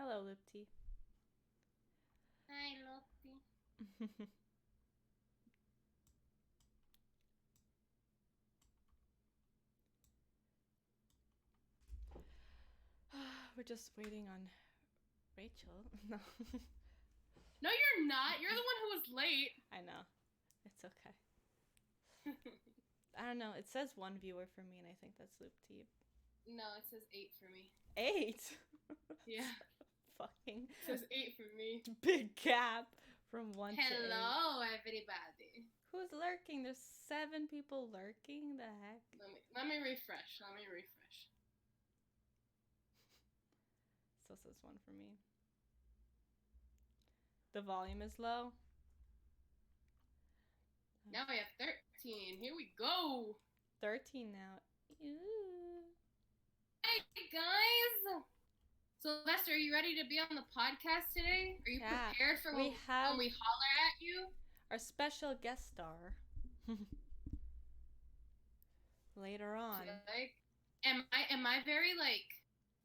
Hello, Lipty. Hi, Lottie. We're just waiting on Rachel. No. No, you're not. You're the one who was late. I know. It's okay. I don't know. It says one viewer for me, and I think that's Lipty. No, it says 8 for me. 8? Yeah. Fucking It says 8 for me. big gap from 1 to 8. Hello, everybody. Who's lurking? There's 7 people lurking? The heck? Let me refresh. Still says 1 for me. The volume is low. Now we have 13. Here we go. 13 now. Ew. Hey, guys. Sylvester, are you ready to be on the podcast today? Are you prepared for when we holler at you? Our special guest star. Later on. Like, am I very,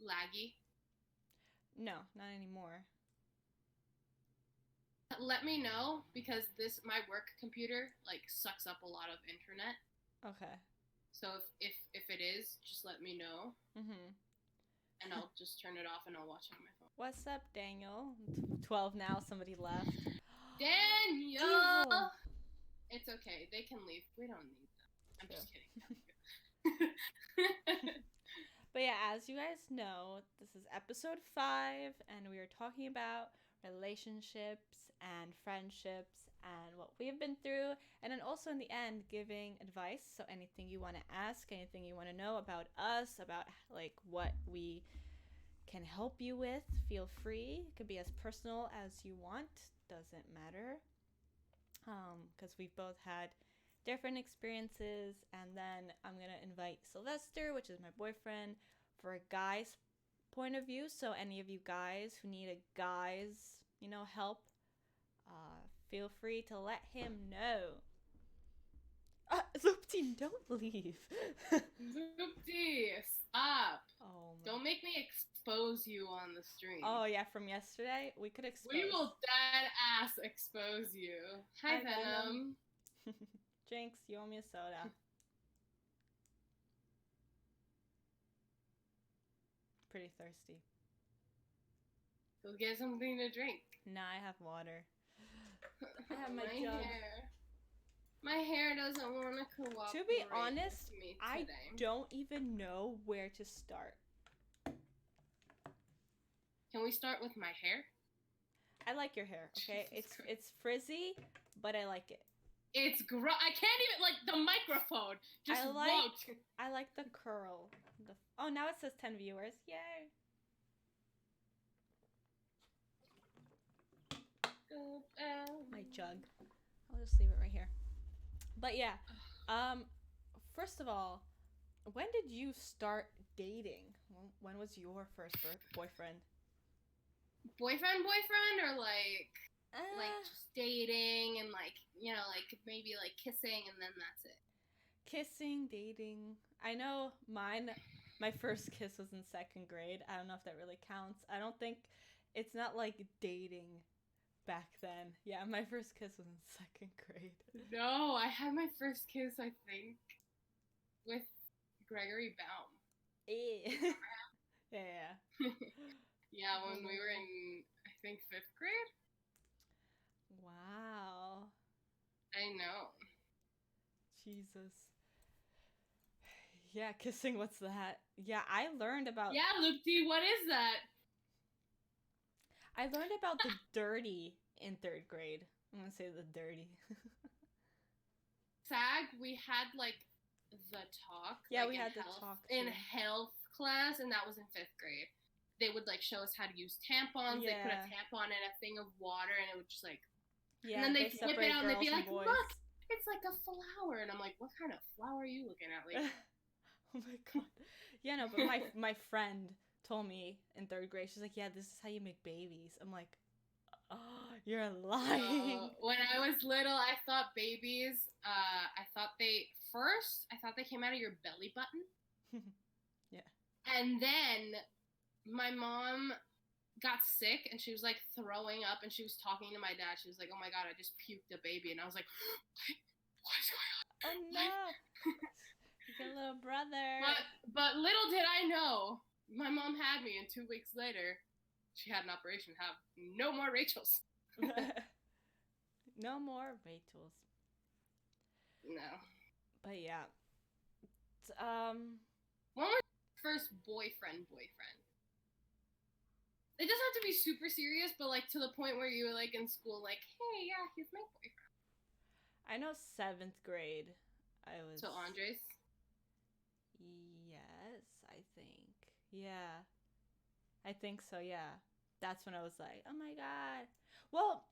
laggy? No, not anymore. Let me know, because my work computer, sucks up a lot of internet. Okay. So if it is, just let me know. Mm-hmm. And I'll just turn it off and I'll watch it on my phone. What's up, Daniel? 12 now, somebody left. Daniel! Evil. It's okay, they can leave. We don't need them. I'm just kidding. But yeah, as you guys know, this is episode 5, and we are talking about relationships and friendships and what we've been through, and then also in the end giving advice. So anything you want to ask, anything you want to know about us, about what we can help you with, feel free. It could be as personal as you want, doesn't matter, because we've both had different experiences. And then I'm gonna invite Sylvester, which is my boyfriend, for a guy's point of view. So any of you guys who need a guy's help, feel free to let him know. Zoopty, don't leave. Zoopty, stop. Oh my. Don't make me expose you on the stream. Oh yeah, from yesterday? We could expose. We will dead ass expose you. Hi, Venom. Jinx, you owe me a soda. Pretty thirsty. Go get something to drink. Nah, I have water. I have my jug. My hair doesn't want to cooperate. To be honest, I don't even know where to start. Can we start with my hair? I like your hair, okay? It's frizzy, but I like it. It's gross. I can't even, the microphone just won't. I like the curl. Oh, now it says 10 viewers. Yay. My jug. I'll just leave it right here. But yeah, first of all, when did you start dating? When was your first boyfriend? Boyfriend, or just dating and maybe kissing and then that's it. Kissing, dating. I know my first kiss was in 2nd grade. I don't know if that really counts. I don't think it's not like dating back then. Yeah, my first kiss was in 2nd grade. No, I had my first kiss, I think, with Gregory Baum. Yeah. Yeah. Yeah, when we were in, I think, 5th grade? Wow. I know. Jesus. Yeah, kissing, what's that? Yeah, I learned about... Yeah, Lupti, what is that? I learned about the dirty in 3rd grade. I'm gonna say the dirty. SAG, we had, the talk. Yeah, we had the talk, too. In health class, and that was in 5th grade. They would, show us how to use tampons. Yeah. They put a tampon in a thing of water, and it would just, Yeah, and then they'd whip it out, and they'd be like, boys. Look, it's like a flower. And I'm like, what kind of flower are you looking at, lady? Oh, my God. Yeah, no, but my friend told me in 3rd grade, she's like, yeah, this is how you make babies. I'm like, oh, you're lying. When I was little, I thought babies, I thought they came out of your belly button. Yeah. And then my mom got sick and she was like throwing up and she was talking to my dad. She was like, "Oh my God, I just puked a baby." And I was like, what is going on? Oh no. Your little brother. But little did I know, my mom had me, and 2 weeks later, she had an operation. Have no more Rachels. No more Rachels. No. But yeah. When was your first boyfriend? It doesn't have to be super serious, but like to the point where you were like in school, like, hey, yeah, he's my boyfriend. I know 7th grade. I was. So Andres? Yes, I think. Yeah. I think so, yeah. That's when I was like, oh my God. Well,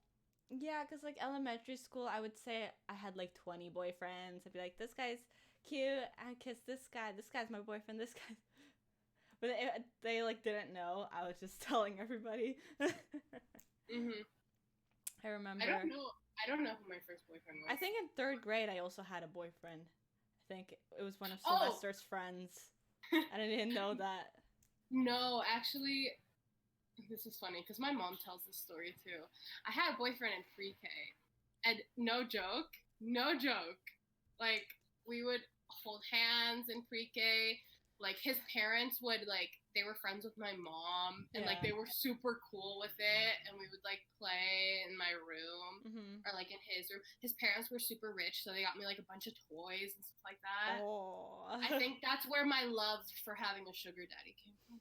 yeah, because like elementary school, I would say I had like 20 boyfriends. I'd be like, this guy's cute. I kiss this guy. This guy's my boyfriend. This guy. But they like didn't know. I was just telling everybody. Mhm. I remember. I don't know who my first boyfriend was. I think in 3rd grade I also had a boyfriend. I think it was one of Sylvester's friends. And I didn't know that. No, actually, this is funny because my mom tells this story too. I had a boyfriend in pre-K, and no joke, like we would hold hands in pre-K. Like his parents would like they were friends with my mom, and like they were super cool with it, and we would like play in my room or like in his room. His parents were super rich, so they got me like a bunch of toys and stuff like that. Oh. I think that's where my love for having a sugar daddy came from.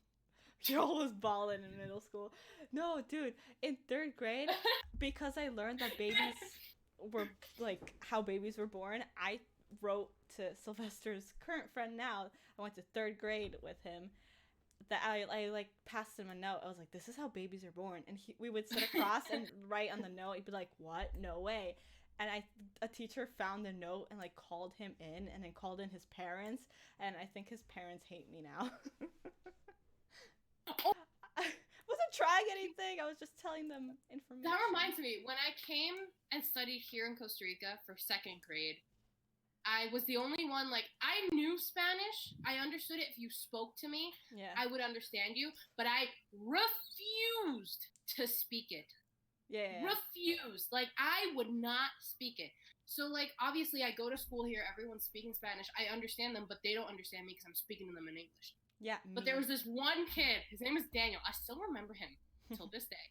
Joel was balling in middle school. No, dude, in 3rd grade, because I learned that babies were like how babies were born, I wrote to Sylvester's current friend now. I went to 3rd grade with him. That I like passed him a note. I was like, "This is how babies are born," and we would sit across and write on the note. He'd be like, "What? No way!" And a teacher found the note and like called him in, and then called in his parents. And I think his parents hate me now. I wasn't trying anything. I was just telling them information. That reminds me, when I came and studied here in Costa Rica for 2nd grade, I was the only one, like, I knew Spanish. I understood it. If you spoke to me, I would understand you. But I refused to speak it. Yeah. Refused. Like, I would not speak it. So, like, obviously, I go to school here. Everyone's speaking Spanish. I understand them, but they don't understand me because I'm speaking to them in English. Yeah. But there was this one kid. His name is Daniel. I still remember him till this day.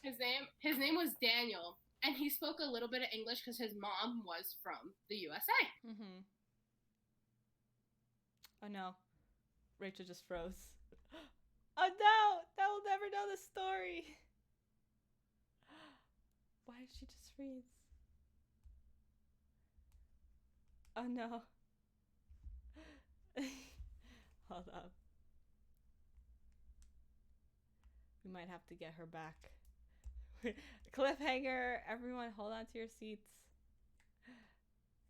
His name was Daniel. And he spoke a little bit of English because his mom was from the USA. Mm-hmm. Oh no. Rachel just froze. Oh no! That will never know the story. Why did she just freeze? Oh no. Hold up. We might have to get her back. Cliffhanger. Everyone hold on to your seats.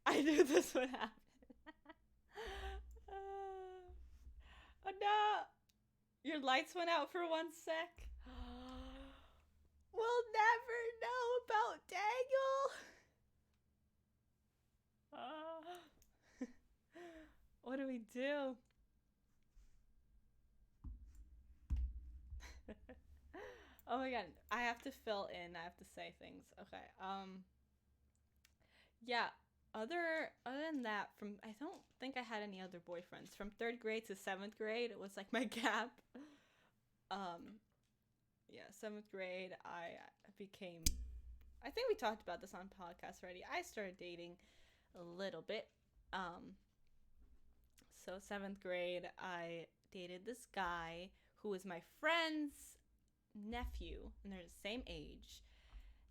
I knew this would happen. Oh no. Your lights went out for 1 sec. We'll never know about Daniel. What do we do? Oh my God, I have to fill in. I have to say things. Okay. Yeah. Other than that, I don't think I had any other boyfriends. From 3rd grade to 7th grade, it was like my gap. Yeah, 7th grade, I think we talked about this on podcast already. I started dating a little bit. So 7th grade, I dated this guy who was my friend's nephew, and they're the same age.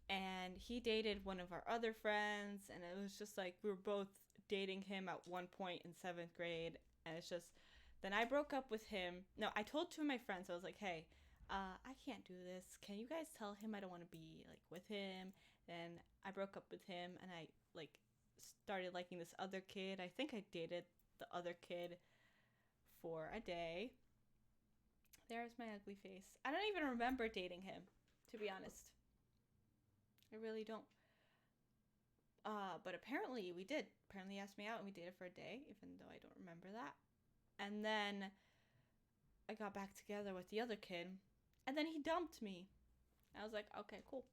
And he dated one of our other friends, and it was just like we were both dating him at one point in 7th grade. And it's just, then I broke up with him. No, I told 2 of my friends, I was like, hey, I can't do this. Can you guys tell him I don't want to be like with him? Then I broke up with him, and I like started liking this other kid. I think I dated the other kid for a day. There's my ugly face. I don't even remember dating him, to be honest. I really don't. But apparently we did. Apparently he asked me out and we dated for a day, even though I don't remember that. And then I got back together with the other kid, And then he dumped me. I was like, okay, cool.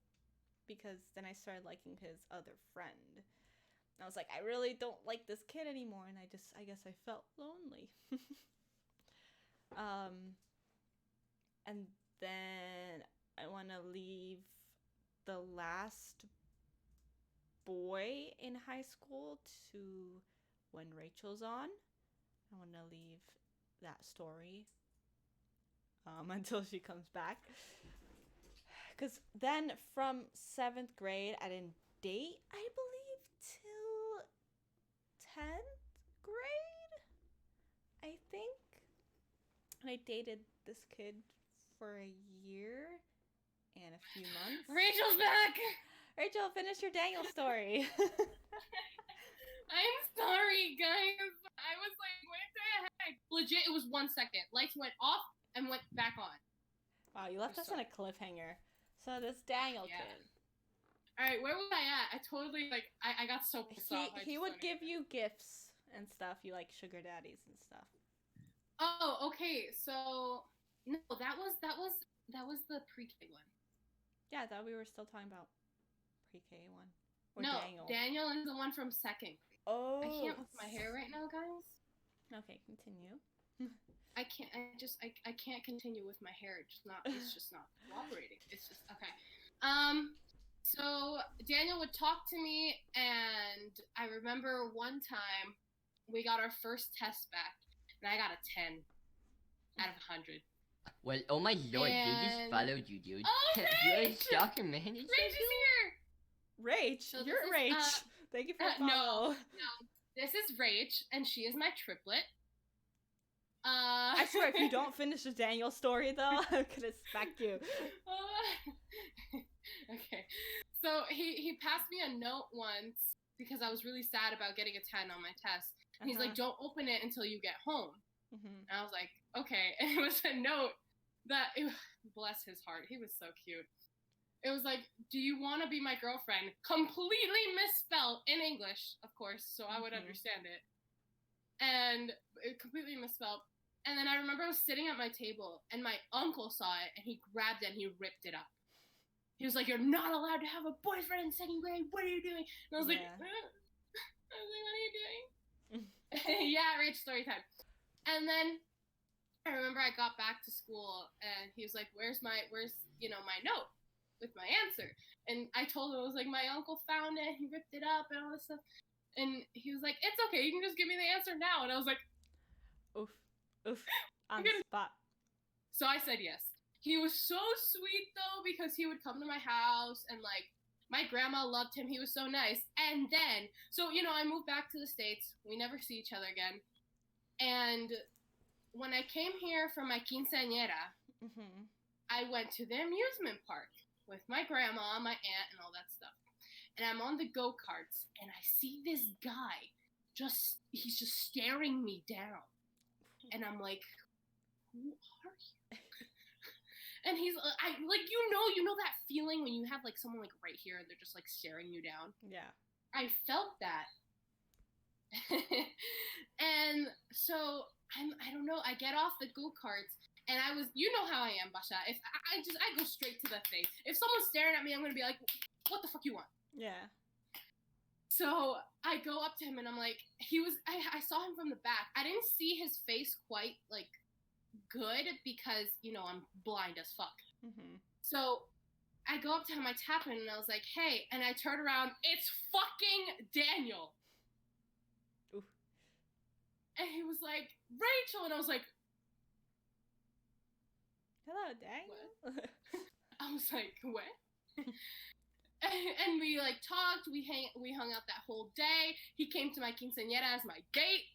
Because then I started liking his other friend. I was like, I really don't like this kid anymore, and I guess I felt lonely. And then I want to leave the last boy in high school to when Rachel's on. I want to leave that story until she comes back. Because then from 7th grade, I didn't date, I believe, till 10th grade, I think. And I dated this kid for a year and a few months. Rachel's back! Rachel, finish your Daniel story. I'm sorry, guys. I was like, what the heck? Legit, it was 1 second. Lights went off and went back on. Wow, you left us on a cliffhanger. So this Daniel kid. Alright, where was I at? I totally, like, I got so pissed off. He would give you gifts and stuff. You like sugar daddies and stuff. Oh, okay. So, no, that was the pre-K one. Yeah, I thought we were still talking about pre-K one. Or no, Daniel. Daniel is the one from 2nd. Oh. I can't with my hair right now, guys. Okay, continue. I can't continue with my hair. It's just not cooperating. It's just, okay. So Daniel would talk to me, and I remember one time we got our first test back, and I got a 10 out of 100. Well, oh my lord, they just followed you, dude. Oh, You're a stalker, man. Rach is here! Rach, So you're Rach. Thank you for following. No, this is Rach, and she is my triplet. I swear, if you don't finish the Daniel story, though, I'm gonna smack you. Okay. So he passed me a note once because I was really sad about getting a 10 on my test. He's like, don't open it until you get home. And I was like, okay. And it was a note that, bless his heart, he was so cute. It was like, do you want to be my girlfriend? Completely misspelled in English, of course, so I would understand it. And it completely misspelled. And then I remember I was sitting at my table, and my uncle saw it, and he grabbed it, and he ripped it up. He was like, you're not allowed to have a boyfriend in 2nd grade. What are you doing? And I was like, what are you doing? Yeah, Rach, story time. And then I remember I got back to school, and he was like, where's my note with my answer? And I told him, I was like, my uncle found it, he ripped it up and all this stuff. And he was like, it's okay, you can just give me the answer now. And I was like, oof, on the spot. So I said yes. He was so sweet, though, because he would come to my house, and, like, my grandma loved him. He was so nice. And then, so, I moved back to the States. We never see each other again. And when I came here for my quinceañera, I went to the amusement park with my grandma, my aunt, and all that stuff. And I'm on the go-karts, and I see this guy he's just staring me down. And I'm like, who are you? And he's, you know that feeling when you have, like, someone, like, right here, and they're just, like, staring you down? Yeah. I felt that. And so, I don't know, I get off the go-karts, and I was, you know how I am, Basha. If I go straight to the face. If someone's staring at me, I'm gonna be like, what the fuck you want? Yeah. So I go up to him, and I'm like, I saw him from the back. I didn't see his face quite, like, good because, I'm blind as fuck. So I go up to him, I tap him, and I was like, hey, and I turn around, it's fucking Daniel. Oof. And he was like, Rachel, and I was like, hello, Daniel. I was like, what? And we, like, talked, we hung out that whole day. He came to my quinceañera as my date.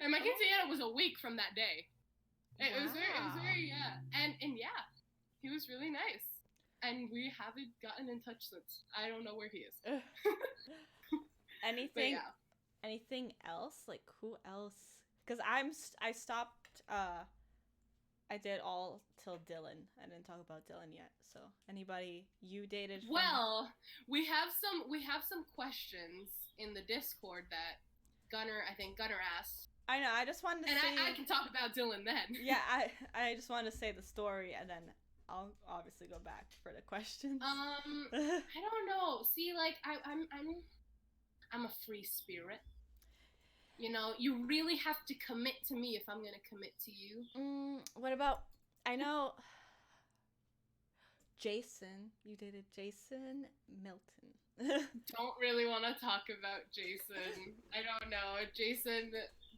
And my quinceañera was a week from that day. It was very, yeah. And yeah, he was really nice. And we haven't gotten in touch since. I don't know where he is. Anything else? Like, who else? Because I stopped, I did all till Dylan. I didn't talk about Dylan yet. So, anybody you dated from... Well, we have some questions in the Discord that Gunnar asked. I know. I just wanted to And say. I can talk about Dylan then. Yeah, I just wanted to say the story, and then I'll obviously go back for the questions. I don't know. See, like I'm a free spirit. You know, you really have to commit to me if I'm gonna commit to you. What about? I know. Jason, you dated Jason Milton. Don't really want to talk about Jason. I don't know. Jason,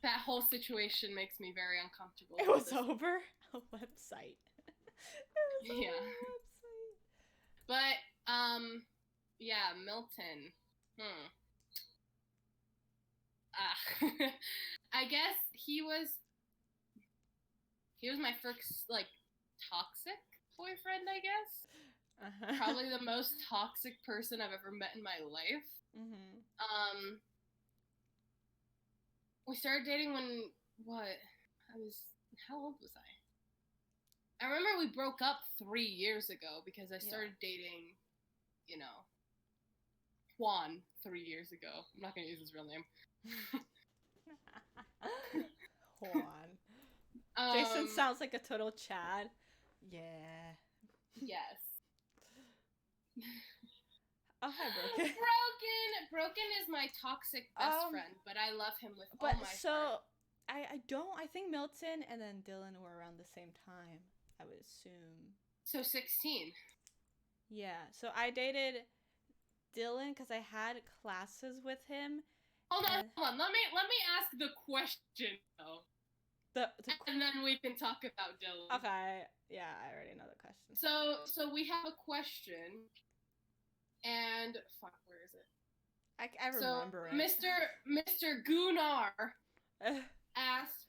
that whole situation makes me very uncomfortable. It was over a website. Yeah. Website. But, yeah, Milton. I guess he was my first, like, toxic boyfriend, I guess. Probably the most toxic person I've ever met in my life. We started dating when, how old was I? I remember we broke up 3 years ago because I started dating, you know, Juan 3 years ago. I'm not going to use his real name. Juan. Jason sounds like a total Chad. Yeah. Yes. Oh, hi, Broken is my toxic best friend, but I love him with all my heart. I think Milton and then Dylan were around the same time, I would assume. So 16. Yeah, so I dated Dylan because I had classes with him. Hold on. Let me ask the question though. And then we can talk about Dylan. Okay. Yeah, I already know the question. So we have a question. And fuck, where is it? I remember it. Mr. Gunnar asked,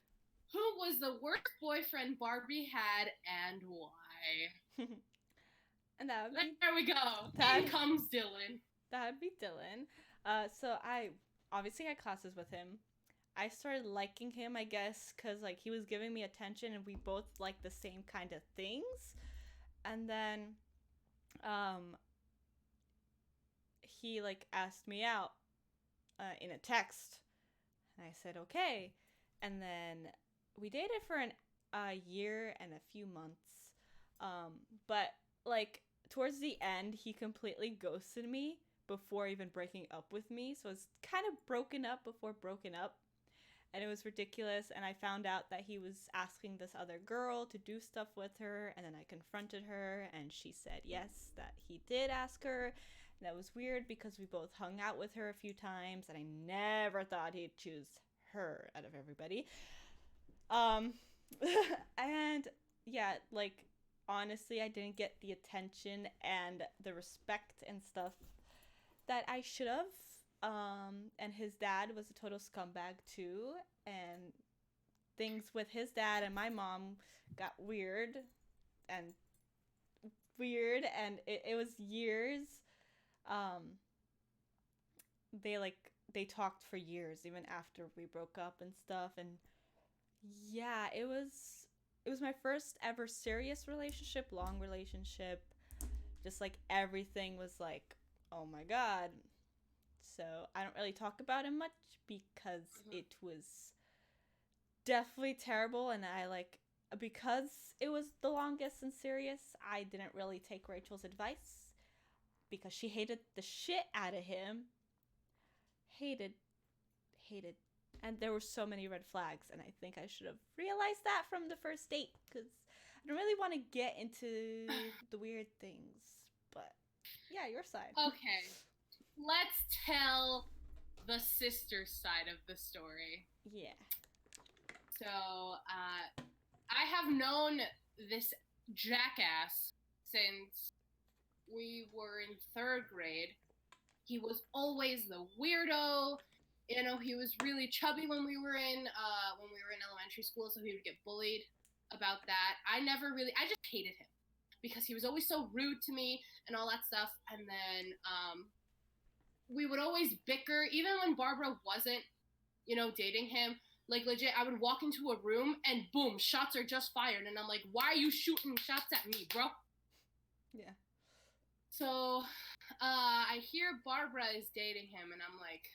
"Who was the worst boyfriend Barbie had and why?" And that would be, there we go. In comes Dylan. That would be Dylan. So I obviously had classes with him. I started liking him, I guess, because like he was giving me attention and we both liked the same kind of things. And then he like asked me out in a text. And I said, okay. And then we dated for a year and a few months. But like towards the end, he completely ghosted me before even breaking up with me. So it's kind of broken up before broken up. And it was ridiculous. And I found out that he was asking this other girl to do stuff with her. And then I confronted her and she said yes, that he did ask her. And that was weird because we both hung out with her a few times. And I never thought he'd choose her out of everybody. And yeah, like honestly, I didn't get the attention and the respect and stuff that I should have. And his dad was a total scumbag too, and things with his dad and my mom got weird, and it was years. They talked for years even after we broke up and stuff, and yeah, it was my first ever serious relationship, long relationship. Just like everything was like, oh my god. So I don't really talk about him much because it was definitely terrible, and because it was the longest and serious, I didn't really take Rachel's advice because she hated the shit out of him. Hated. And there were so many red flags, and I think I should have realized that from the first date because I don't really want to get into the weird things. But yeah, your side. Okay. Let's tell the sister side of the story. Yeah. So, I have known this jackass since we were in 3rd grade. He was always the weirdo. You know, he was really chubby when we were in elementary school, so he would get bullied about that. I just hated him because he was always so rude to me and all that stuff. And then, we would always bicker, even when Barbara wasn't, you know, dating him. Like, legit, I would walk into a room and boom, shots are just fired. And I'm like, why are you shooting shots at me, bro? Yeah. So, I hear Barbara is dating him, and I'm like,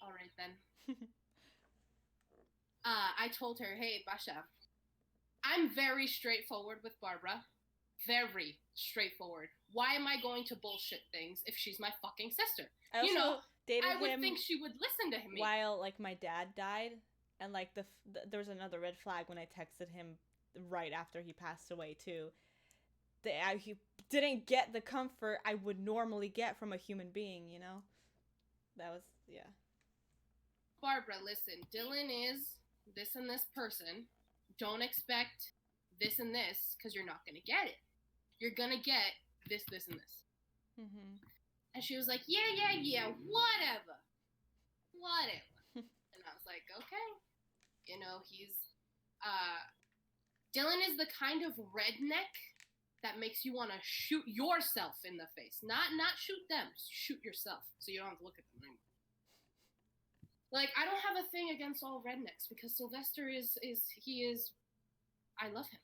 all right then. I told her, hey, Basha, I'm very straightforward with Barbara. Very straightforward. Why am I going to bullshit things if she's my fucking sister? I also dated I would him think she would listen to him. while, like, my dad died, and, like, there was another red flag when I texted him right after he passed away, too. He didn't get the comfort I would normally get from a human being, you know? That was, yeah. Barbara, listen, Dylan is this and this person. Don't expect this and this, because you're not going to get it. You're going to get this, this, and this. Mm-hmm. And she was like, yeah, whatever. And I was like, okay. You know, Dylan is the kind of redneck that makes you want to shoot yourself in the face. Not shoot them, shoot yourself, so you don't have to look at them anymore. Like, I don't have a thing against all rednecks, because Sylvester I love him.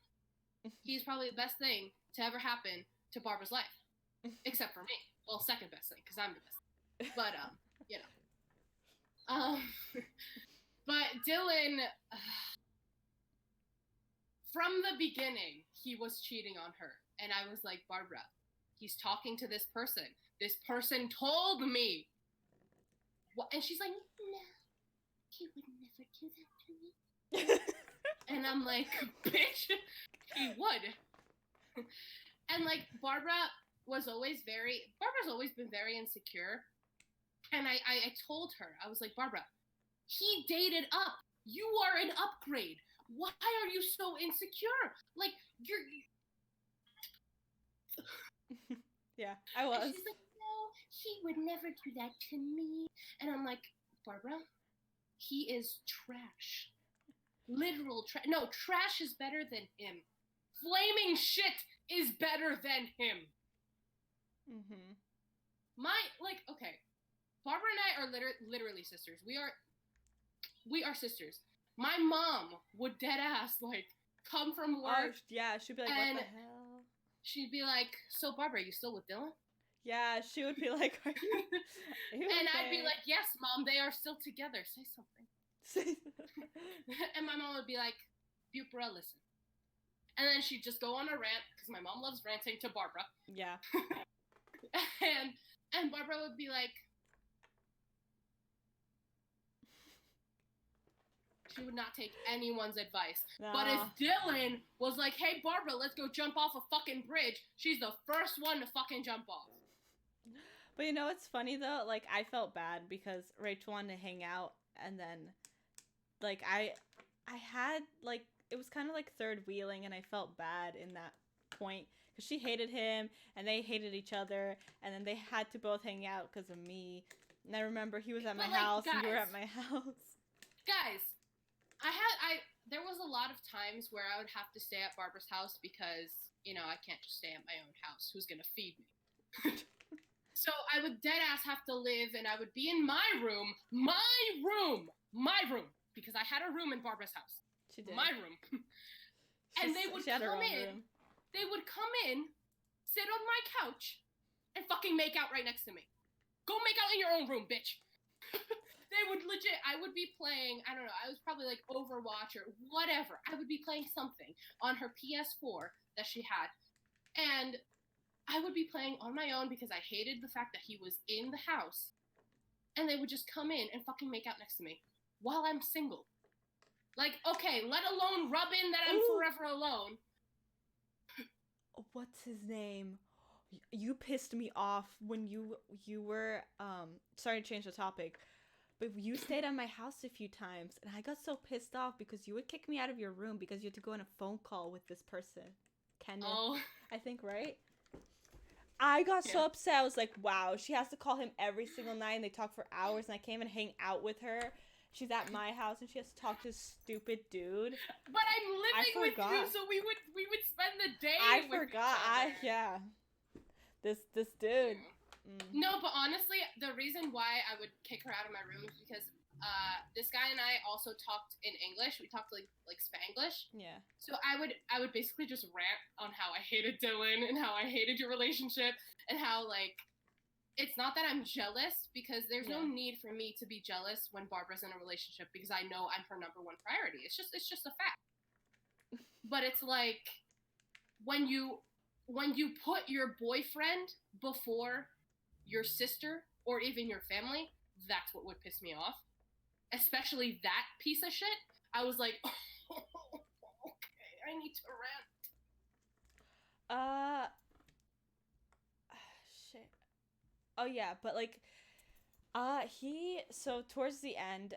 He's probably the best thing to ever happen to Barbara's life. Except for me. Well, second best thing, because I'm the best. But, you know. But Dylan, from the beginning, he was cheating on her. And I was like, Barbara, he's talking to this person. This person told me. What? And she's like, no, he would never do that to me. And I'm like, bitch, he would. And, like, Barbara's always been very insecure. And I told her, I was like, Barbara, he dated up. You are an upgrade. Why are you so insecure? Like, you're... Yeah, I was. And she's like, no, he would never do that to me. And I'm like, Barbara, he is trash. Literal trash. No, trash is better than him. Flaming shit is better than him. Mm-hmm. Okay. Barbara and I are literally sisters. We are sisters. My mom would dead ass, like, come from work. Yeah, she'd be like, what the hell? She'd be like, so Barbara, are you still with Dylan? Yeah, she would be like, are you and okay? I'd be like, yes, Mom, they are still together. Say something. And my mom would be like, Bupra, listen. And then she'd just go on a rant, because my mom loves ranting to Barbara. Yeah. and Barbara would be like, she would not take anyone's advice. No. But if Dylan was like, hey, Barbara, let's go jump off a fucking bridge, she's the first one to fucking jump off. But you know what's funny, though? Like, I felt bad because Rachel wanted to hang out, and then, like, I had, like, it was kind of like third wheeling, and I felt bad in that point. Because she hated him, and they hated each other, and then they had to both hang out because of me. And I remember he was at my house, and you were at my house. Guys, there was a lot of times where I would have to stay at Barbara's house because, you know, I can't just stay at my own house. Who's gonna feed me? So I would deadass have to live, and I would be in my room, because I had a room in Barbara's house. She did. My room. And they would come in. They would come in, sit on my couch, and fucking make out right next to me. Go make out in your own room, bitch. They would legit, I would be playing, I don't know, I was probably like Overwatch or whatever. I would be playing something on her PS4 that she had. And I would be playing on my own because I hated the fact that he was in the house. And they would just come in and fucking make out next to me while I'm single. Like, okay, let alone rub in that I'm forever alone. What's his name? You pissed me off when you were, sorry to change the topic, but you stayed at my house a few times, and I got so pissed off because you would kick me out of your room because you had to go on a phone call with this person. Kenneth, I think, right? I got so upset. I was like, wow, she has to call him every single night, and they talk for hours, and I can't even hang out with her. She's at my house, and she has to talk to this stupid dude. But I'm living with you, so we would spend the day with each other. This dude. No, but honestly, the reason why I would kick her out of my room is because this guy and I also talked in English. We talked like Spanglish. Yeah. So I would basically just rant on how I hated Dylan and how I hated your relationship and how, like, it's not that I'm jealous, because there's no Yeah. need for me to be jealous when Barbara's in a relationship, because I know I'm her number one priority. It's just a fact. But it's like when you put your boyfriend before your sister or even your family, that's what would piss me off. Especially that piece of shit. I was like, oh, okay, I need to rant. Shit. Oh yeah, but like, so towards the end,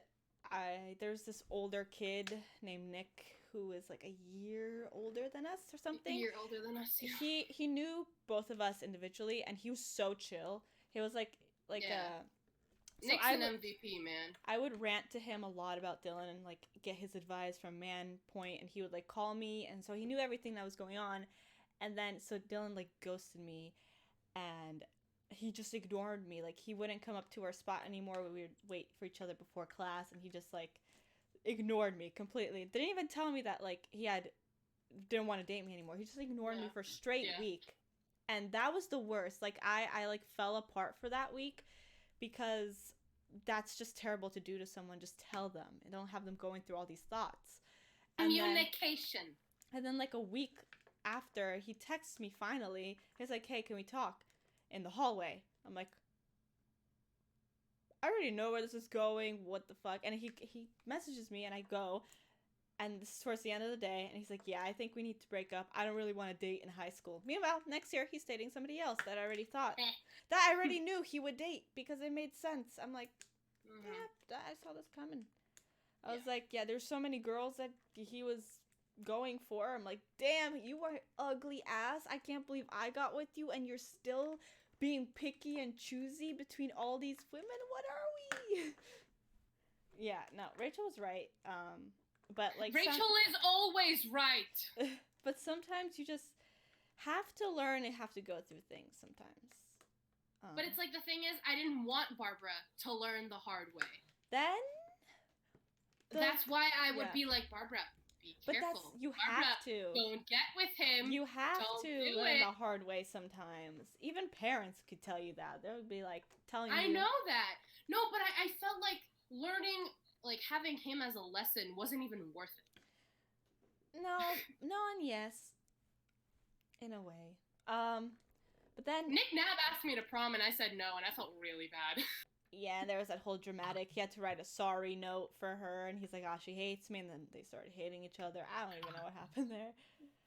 there's this older kid named Nick who is like a year older than us or something. A year older than us. Yeah. He knew both of us individually, and he was so chill. He was like Yeah. So Nick's an MVP, man. I would rant to him a lot about Dylan and like get his advice from man point, and he would like call me, and so he knew everything that was going on. And then so Dylan like ghosted me, and he just ignored me. Like he wouldn't come up to our spot anymore. We would wait for each other before class, and he just like ignored me completely. Didn't even tell me that like he didn't want to date me anymore. He just ignored me for a straight week. And that was the worst. Like I like fell apart for that week, because that's just terrible to do to someone. Just tell them and don't have them going through all these thoughts. Communication. And then like a week after, he texts me finally. He's like, "Hey, can we talk?" In the hallway. I'm like, I already know where this is going. What the fuck? And he messages me, and I go, and this is towards the end of the day, and he's like, "Yeah, I think we need to break up. I don't really want to date in high school." Meanwhile, next year he's dating somebody else that I already thought that I already knew he would date because it made sense. I'm like, yeah, I saw this coming. I was like, yeah, there's so many girls that he was going for. I'm like, damn, you are ugly ass. I can't believe I got with you, and you're still being picky and choosy between all these women. What are we? Yeah, no, Rachel was right. But like Rachel is always right. But sometimes you just have to learn and have to go through things sometimes. But it's like, the thing is, I didn't want Barbara to learn the hard way. Then that's why I would be like, Barbara, be careful. You Barbara, have to. Don't get with him. You have to learn it. the hard way sometimes. Even parents could tell you that. They would be like telling you. I know that. No, but I felt like learning, like having him as a lesson wasn't even worth it. No, and yes. In a way. But then Nick Nab asked me to prom, and I said no, and I felt really bad. Yeah, there was that whole dramatic. He had to write a sorry note for her, and he's like, "Oh, she hates me," and then they started hating each other. I don't even know what happened there.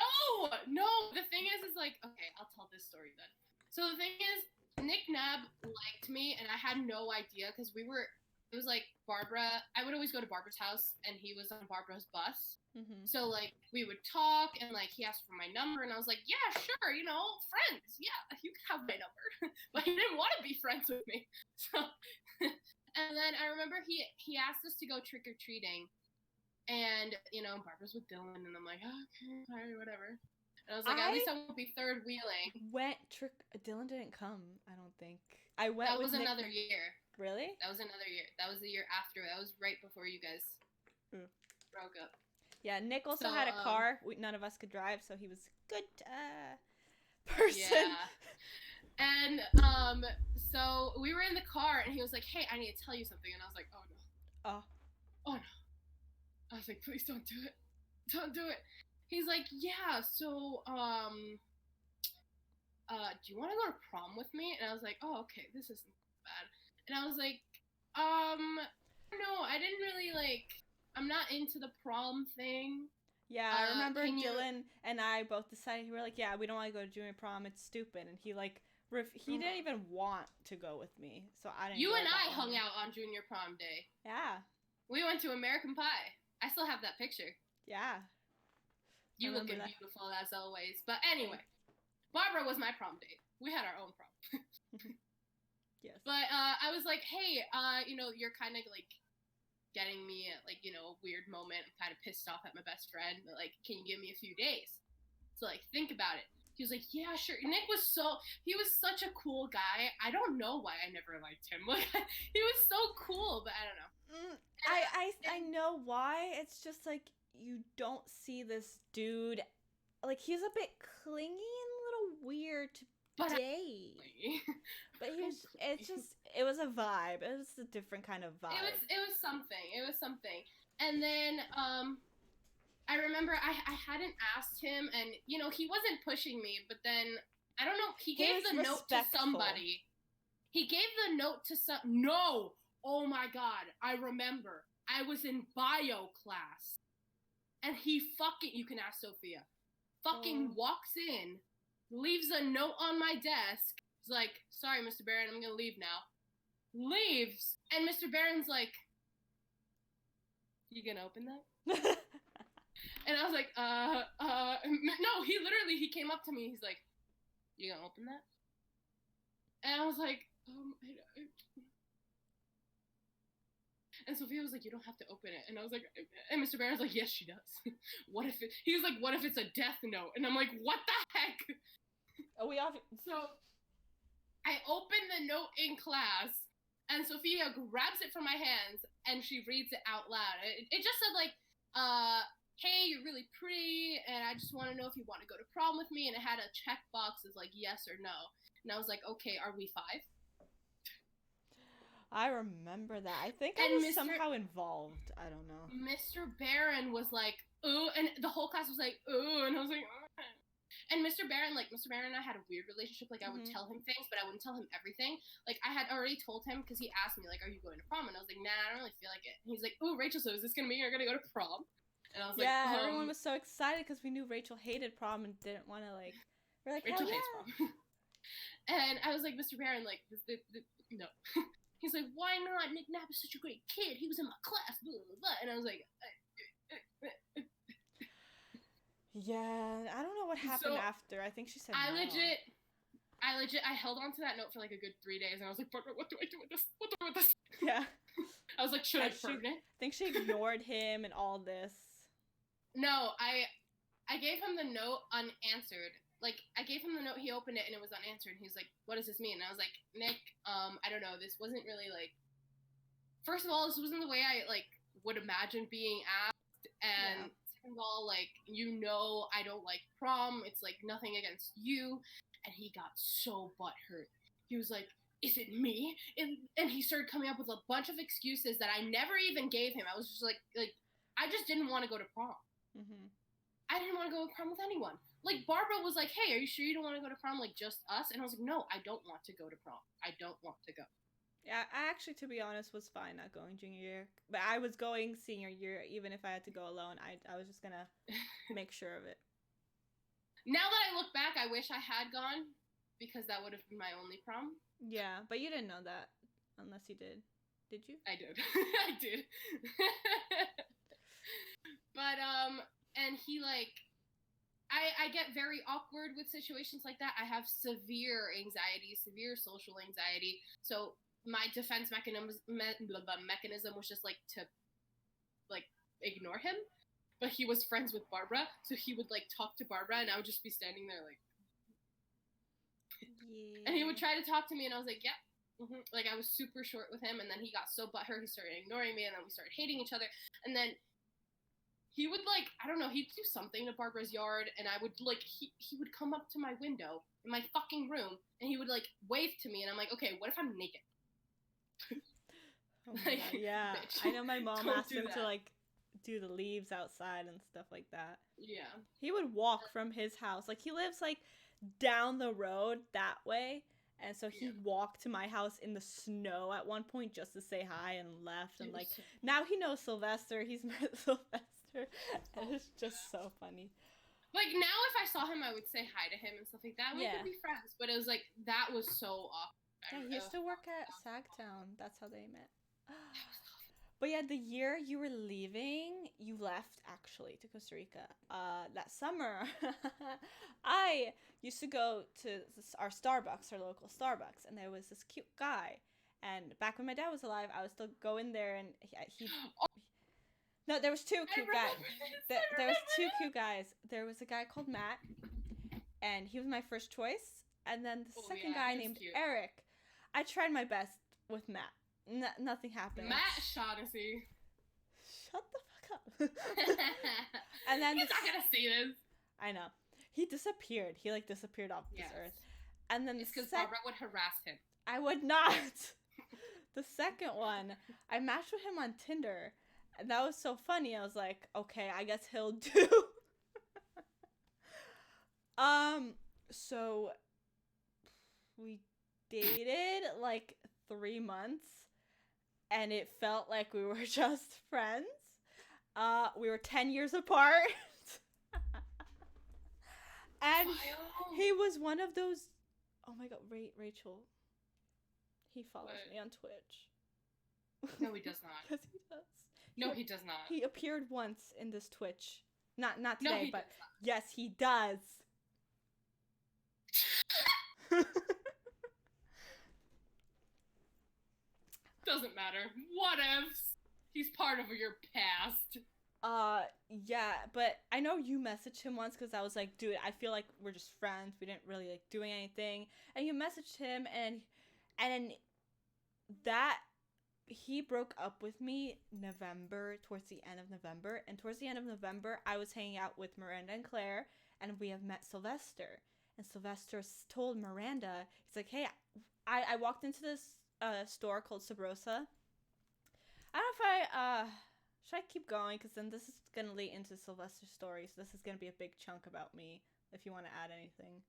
Oh no! The thing is like, okay, I'll tell this story then. So the thing is, Nick Nab liked me, and I had no idea, because it was like Barbara. I would always go to Barbara's house, and he was on Barbara's bus. Mm-hmm. So, like, we would talk, and, like, he asked for my number, and I was like, yeah, sure, friends, yeah, you can have my number. But he didn't want to be friends with me. So, and then I remember he asked us to go trick-or-treating, and, Barbara's with Dylan, and I'm like, oh, okay, all right, whatever. And I was like, at least I won't be third-wheeling. Dylan didn't come, I don't think. I went That was with another year. Really? That was another year. That was the year after. That was right before you guys broke up. Yeah, Nick also had a car. None of us could drive, so he was a good person. Yeah. And so we were in the car, and he was like, "Hey, I need to tell you something," and I was like, "Oh no." Oh no. I was like, "Please don't do it. Don't do it." He's like, "Yeah. So do you want to go to prom with me?" And I was like, "Oh, okay. This isn't bad." And I was like, no, I didn't really I'm not into the prom thing. Yeah, I remember Dylan and I both decided, we were like, yeah, we don't want to go to junior prom, it's stupid. And he he didn't even want to go with me, so I didn't. You and I hung out on junior prom day. Yeah. We went to American Pie. I still have that picture. Yeah. You looking beautiful as always. But anyway, Barbara was my prom date. We had our own prom. Yes. But I was like, hey, you're kind of getting me at a weird moment. I'm kind of pissed off at my best friend, but can you give me a few days to think about it? He was like, yeah, sure. Nick was he was such a cool guy. I don't know why I never liked him. He was so cool, but I don't know. I know why. It's just you don't see this dude, he's a bit clingy and a little weird to But day. But it was a vibe. It was a different kind of vibe. It was something. And then I remember I hadn't asked him, and you know, he wasn't pushing me, but then I don't know, he gave the note to somebody. He gave the note to no! Oh my god, I remember. I was in bio class. And he you can ask Sophia, walks in, leaves a note on my desk. He's like, sorry, Mr. Barron, I'm gonna leave now. Leaves, and Mr. Barron's like, you gonna open that? And I was like, no, he came up to me, he's like, you gonna open that? And I was like, and Sophia was like, you don't have to open it. And I was like, and Mr. Barron's like, yes, she does. What if it's a death note? And I'm like, what the heck? So I open the note in class, and Sophia grabs it from my hands, and she reads it out loud. It just said, like, hey, you're really pretty, and I just want to know if you want to go to prom with me. And it had a checkbox as, like, yes or no. And I was like, okay, are we 5? I remember that. I think I was somehow involved. I don't know. Mr. Barron was like, ooh, and the whole class was like, ooh, and I was like, and Mr. Barron and I had a weird relationship. Like, I would tell him things, but I wouldn't tell him everything. Like, I had already told him, because he asked me, like, are you going to prom? And I was like, nah, I don't really feel like it. And he's like, ooh, Rachel, so is this going to mean you're going to go to prom? And I was like, everyone was so excited because we knew Rachel hated prom and didn't want to, like, we're like, Rachel hates prom. And I was like, Mr. Barron, like, no. He's like, why not? Nick Knapp is such a great kid. He was in my class, blah, blah, blah. And I was like, yeah, I don't know what happened after. I think she said I held on to that note for like a good 3 days, and I was like, Barbara, what do I do with this? What do I do with this? Yeah. I was like, should I burn it? I think she ignored him and all this. No, I gave him the note unanswered. Like, I gave him the note, he opened it, and it was unanswered. And he was like, what does this mean? And I was like, Nick, I don't know, this wasn't really, like... First of all, this wasn't the way I, like, would imagine being asked, and second of all, like, you know I don't like prom, it's, like, nothing against you, and he got so butthurt. He was like, is it me? And he started coming up with a bunch of excuses that I never even gave him. I was just like, I just didn't want to go to prom. Mm-hmm. I didn't want to go to prom with anyone. Like, Barbara was like, hey, are you sure you don't want to go to prom, like, just us? And I was like, no, I don't want to go to prom. I don't want to go. Yeah, I actually, to be honest, was fine not going junior year. But I was going senior year, even if I had to go alone. I was just going to make sure of it. Now that I look back, I wish I had gone, because that would have been my only prom. Yeah, but you didn't know that, unless you did. Did you? I did. I did. But, and he, like... I get very awkward with situations like that. I have severe anxiety, severe social anxiety. So my defense mechanism was just, like, to, like, ignore him. But he was friends with Barbara, so he would, like, talk to Barbara, and I would just be standing there, like... Yeah. And he would try to talk to me, and I was like, yeah. Mm-hmm. Like, I was super short with him, and then he got so butthurt, he started ignoring me, and then we started hating each other. And then... he would, like, I don't know, he'd do something to Barbara's yard, and I would, like, he would come up to my window in my fucking room, and he would, like, wave to me, and I'm like, okay, what if I'm naked? Oh my God, yeah. Bitch, I know my mom asked him to, like, do the leaves outside and stuff like that. Yeah. He would walk from his house. Like, he lives, like, down the road that way, and so he'd walk to my house in the snow at one point just to say hi and left, and, like, now he knows Sylvester. He's met Sylvester. And it's just so funny. Like, now if I saw him, I would say hi to him and stuff like that. We could be friends. But it was like, that was so awkward. Yeah, he used to work at Sagtown. That's how they met. But yeah, the year you were leaving, you left, actually, to Costa Rica. That summer, I used to go to our Starbucks, our local Starbucks, and there was this cute guy. And back when my dad was alive, I would still go in there, and he no, there was two cute guys. There was two cute guys. There was a guy called Matt, and he was my first choice. And then the second guy named Eric. I tried my best with Matt. Nothing happened. Matt Shaughnessy. Shut the fuck up. And then he's not gonna see this. I know. He disappeared. He, like, disappeared off this earth. And then it's because Barbara would harass him. I would not. The second one, I matched with him on Tinder, and that was so funny. I was like, okay, I guess he'll do. So we dated like 3 months, and it felt like we were just friends. We were 10 years apart. And he was one of those. Oh my god, Rachel. He follows me on Twitch. No, he does not. Yes, he does. No, he does not. He appeared once in this Twitch. Not today, no, but yes, he does. Doesn't matter. Whatevs. He's part of your past. Yeah, but I know you messaged him once because I was like, dude, I feel like we're just friends. We didn't really like doing anything. And you messaged him, and that he broke up with me towards the end of November. And towards the end of November, I was hanging out with Miranda and Claire, and we have met Sylvester. And Sylvester told Miranda, he's like, hey, I walked into this store called Sabrosa. I don't know if should I keep going? Because then this is going to lead into Sylvester's story. So this is going to be a big chunk about me, if you want to add anything.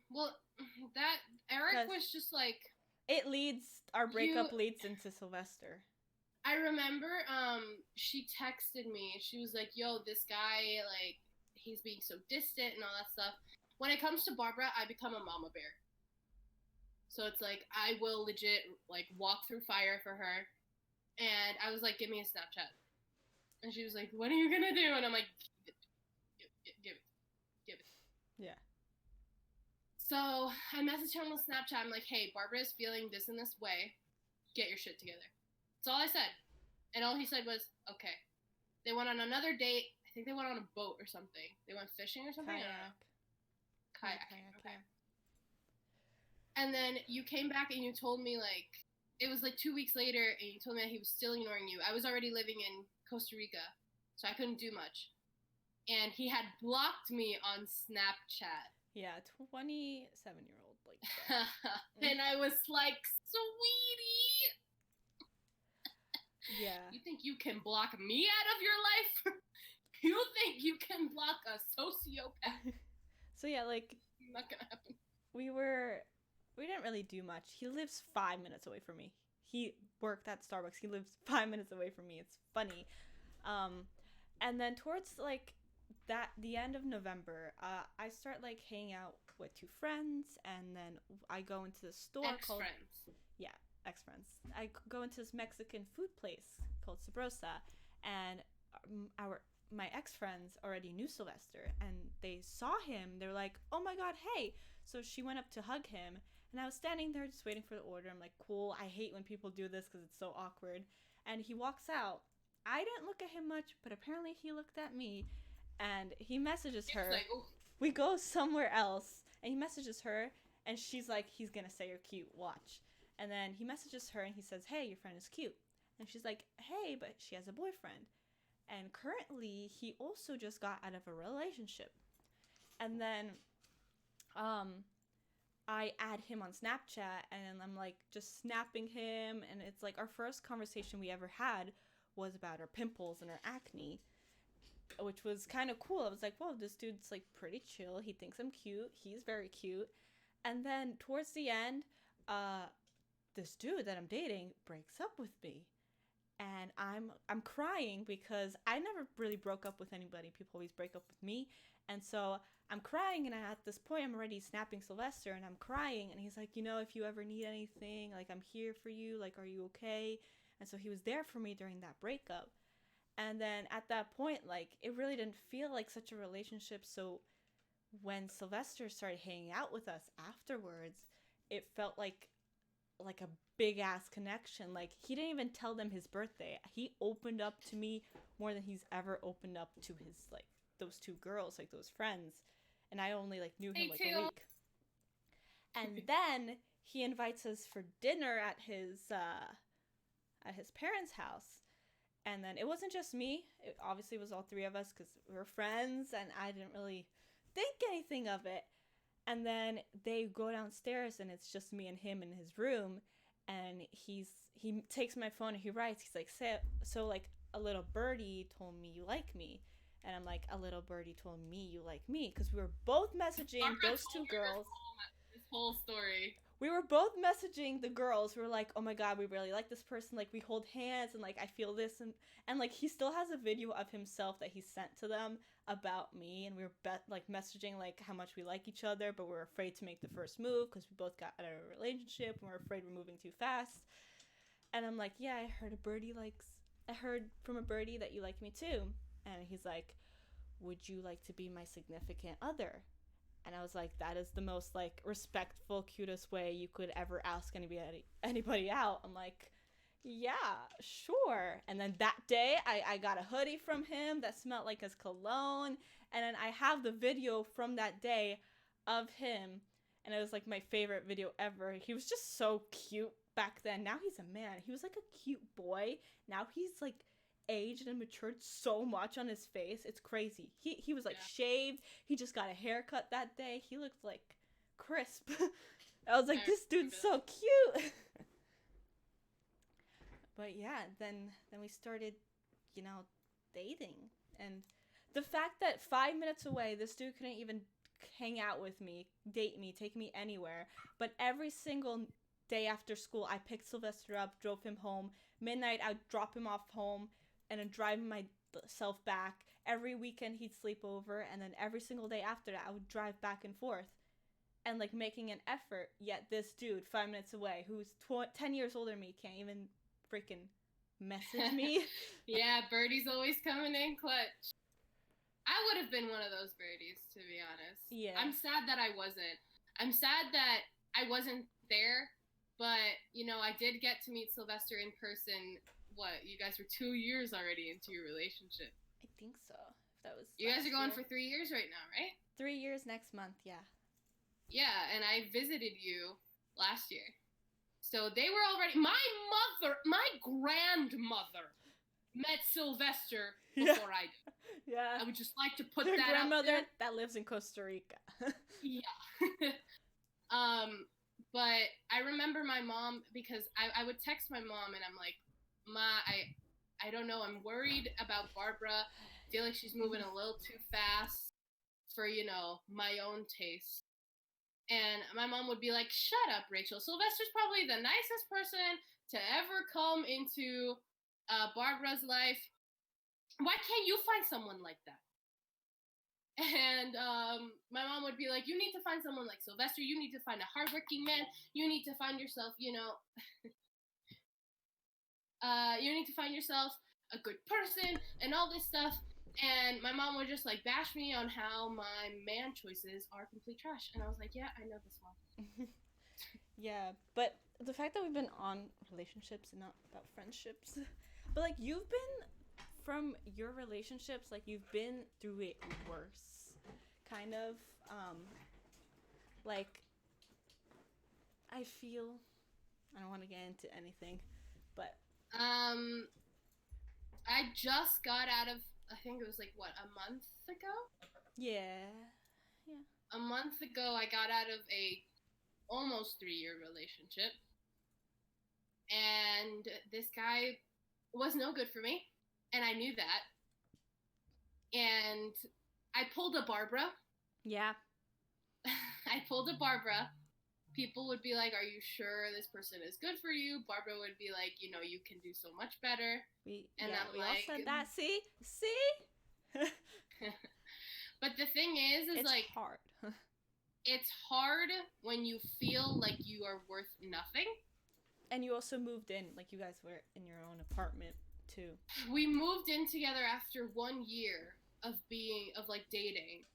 Well, that Eric was just like... Our breakup leads into Sylvester. I remember, she texted me. She was like, yo, this guy, like, he's being so distant and all that stuff. When it comes to Barbara, I become a mama bear. So it's like, I will legit, like, walk through fire for her. And I was like, give me a Snapchat. And she was like, what are you gonna do? And I'm like, give it. Yeah. So I messaged her on Snapchat. I'm like, hey, Barbara is feeling this in this way. Get your shit together. That's all I said. And all he said was, okay. They went on another date. I think they went on a boat or something. They went fishing or something? Kayak. Okay. Yeah. And then you came back and you told me, like, it was like 2 weeks later, and you told me that he was still ignoring you. I was already living in Costa Rica, so I couldn't do much. And he had blocked me on Snapchat. Yeah, 27-year-old, like and I was like, sweetie! Yeah. You think you can block me out of your life? You think you can block a sociopath? So yeah, like... Not gonna happen. We didn't really do much. He lives 5 minutes away from me. He worked at Starbucks. He lives 5 minutes away from me. It's funny. And then towards like the end of November, I start like hanging out with 2 friends, and then I go into the store called ex-friends. I go into this Mexican food place called Sabrosa, and my ex-friends already knew Sylvester, and they saw him. They're like, oh my god, hey. So she went up to hug him, and I was standing there just waiting for the order. I'm like, cool, I hate when people do this because it's so awkward. And he walks out. I didn't look at him much, but apparently he looked at me, and he messages her. Like, we go somewhere else, and he messages her, and she's like, he's gonna say you're cute, watch. And then he messages her, and he says, hey, your friend is cute. And she's like, hey, but she has a boyfriend. And currently, he also just got out of a relationship. And then I add him on Snapchat, and I'm like just snapping him, and it's like our first conversation we ever had was about our pimples and our acne, which was kind of cool. I was like, whoa, this dude's like pretty chill. He thinks I'm cute. He's very cute. And then towards the end, this dude that I'm dating breaks up with me. And I'm crying because I never really broke up with anybody. People always break up with me. And so I'm crying, and at this point I'm already snapping Sylvester, and I'm crying, and he's like, you know, if you ever need anything, like, I'm here for you, like, are you okay? And so he was there for me during that breakup. And then at that point, like, it really didn't feel like such a relationship. So when Sylvester started hanging out with us afterwards, it felt like a big ass connection. Like, he didn't even tell them his birthday. He opened up to me more than he's ever opened up to his, like, those 2 girls, like those friends. And I only like knew him like a week. And then he invites us for dinner at his parents' house. And then it wasn't just me. It obviously was all 3 of us because we were friends, and I didn't really think anything of it. And then they go downstairs, and it's just me and him in his room. And he takes my phone and he writes. He's like, so like a little birdie told me you like me, and I'm like, a little birdie told me you like me, because we were both messaging those two girls. This whole story. We were both messaging the girls. We were like, oh my god, we really like this person. Like, we hold hands, and like I feel this, and like he still has a video of himself that he sent to them about me, and we were like messaging like how much we like each other, but we're afraid to make the first move because we both got out of a relationship and we're afraid we're moving too fast. And I'm like, yeah, I heard from a birdie that you like me too. And he's like, would you like to be my significant other? And I was like, that is the most like respectful, cutest way you could ever ask anybody out. I'm like, yeah, sure. And then that day I got a hoodie from him that smelled like his cologne. And then I have the video from that day of him, and it was like my favorite video ever. He was just so cute back then. Now he's a man. He was like a cute boy. Now he's like aged and matured so much on his face. It's crazy. He was like shaved. He just got a haircut that day. He looked like crisp. I was like, this dude's so cute. But yeah, then we started, dating. And the fact that 5 minutes away, this dude couldn't even hang out with me, date me, take me anywhere. But every single day after school, I picked Sylvester up, drove him home. Midnight, I'd drop him off home, and then drive myself back. Every weekend, he'd sleep over, and then every single day after that, I would drive back and forth. And, like, making an effort, yet this dude, 5 minutes away, who's 10 years older than me, can't even freaking message me. Yeah, birdie's always coming in clutch. I would have been one of those birdies, to be honest. Yeah. I'm sad that I wasn't. I'm sad that I wasn't there, but, I did get to meet Sylvester in person. What, you guys were 2 years already into your relationship? I think so. That was. You guys are going for 3 years right now, right? 3 years next month, yeah. Yeah, and I visited you last year. So they were already. My grandmother met Sylvester before I did. Yeah. I would just like to put Your that grandmother out there. that lives in Costa Rica. Yeah. But I remember my mom, because I would text my mom and I'm like, Ma, I don't know, I'm worried about Barbara. I feel like she's moving a little too fast for, my own taste. And my mom would be like, shut up, Rachel. Sylvester's probably the nicest person to ever come into Barbara's life. Why can't you find someone like that? And my mom would be like, you need to find someone like Sylvester. You need to find a hardworking man. You need to find yourself, you need to find yourself a good person and all this stuff. And my mom would just like bash me on how my man choices are complete trash. And I was like, yeah, I know this one. Yeah, but the fact that we've been on relationships and not about friendships, but like you've been, from your relationships, like you've been through it worse, kind of, like, I feel, I don't want to get into anything, but I just got out of, I think it was like, what, a month ago? Yeah. A month ago, I got out of a almost 3-year relationship, and this guy was no good for me, and I knew that, and I pulled a Barbara. Yeah. I pulled a Barbara. People would be like, are you sure this person is good for you? Barbara would be like, you can do so much better. We I'm all said that. See? But the thing is it's like, hard. it's hard when you feel like you are worth nothing. And you also moved in, like you guys were in your own apartment too. We moved in together after 1 year of dating.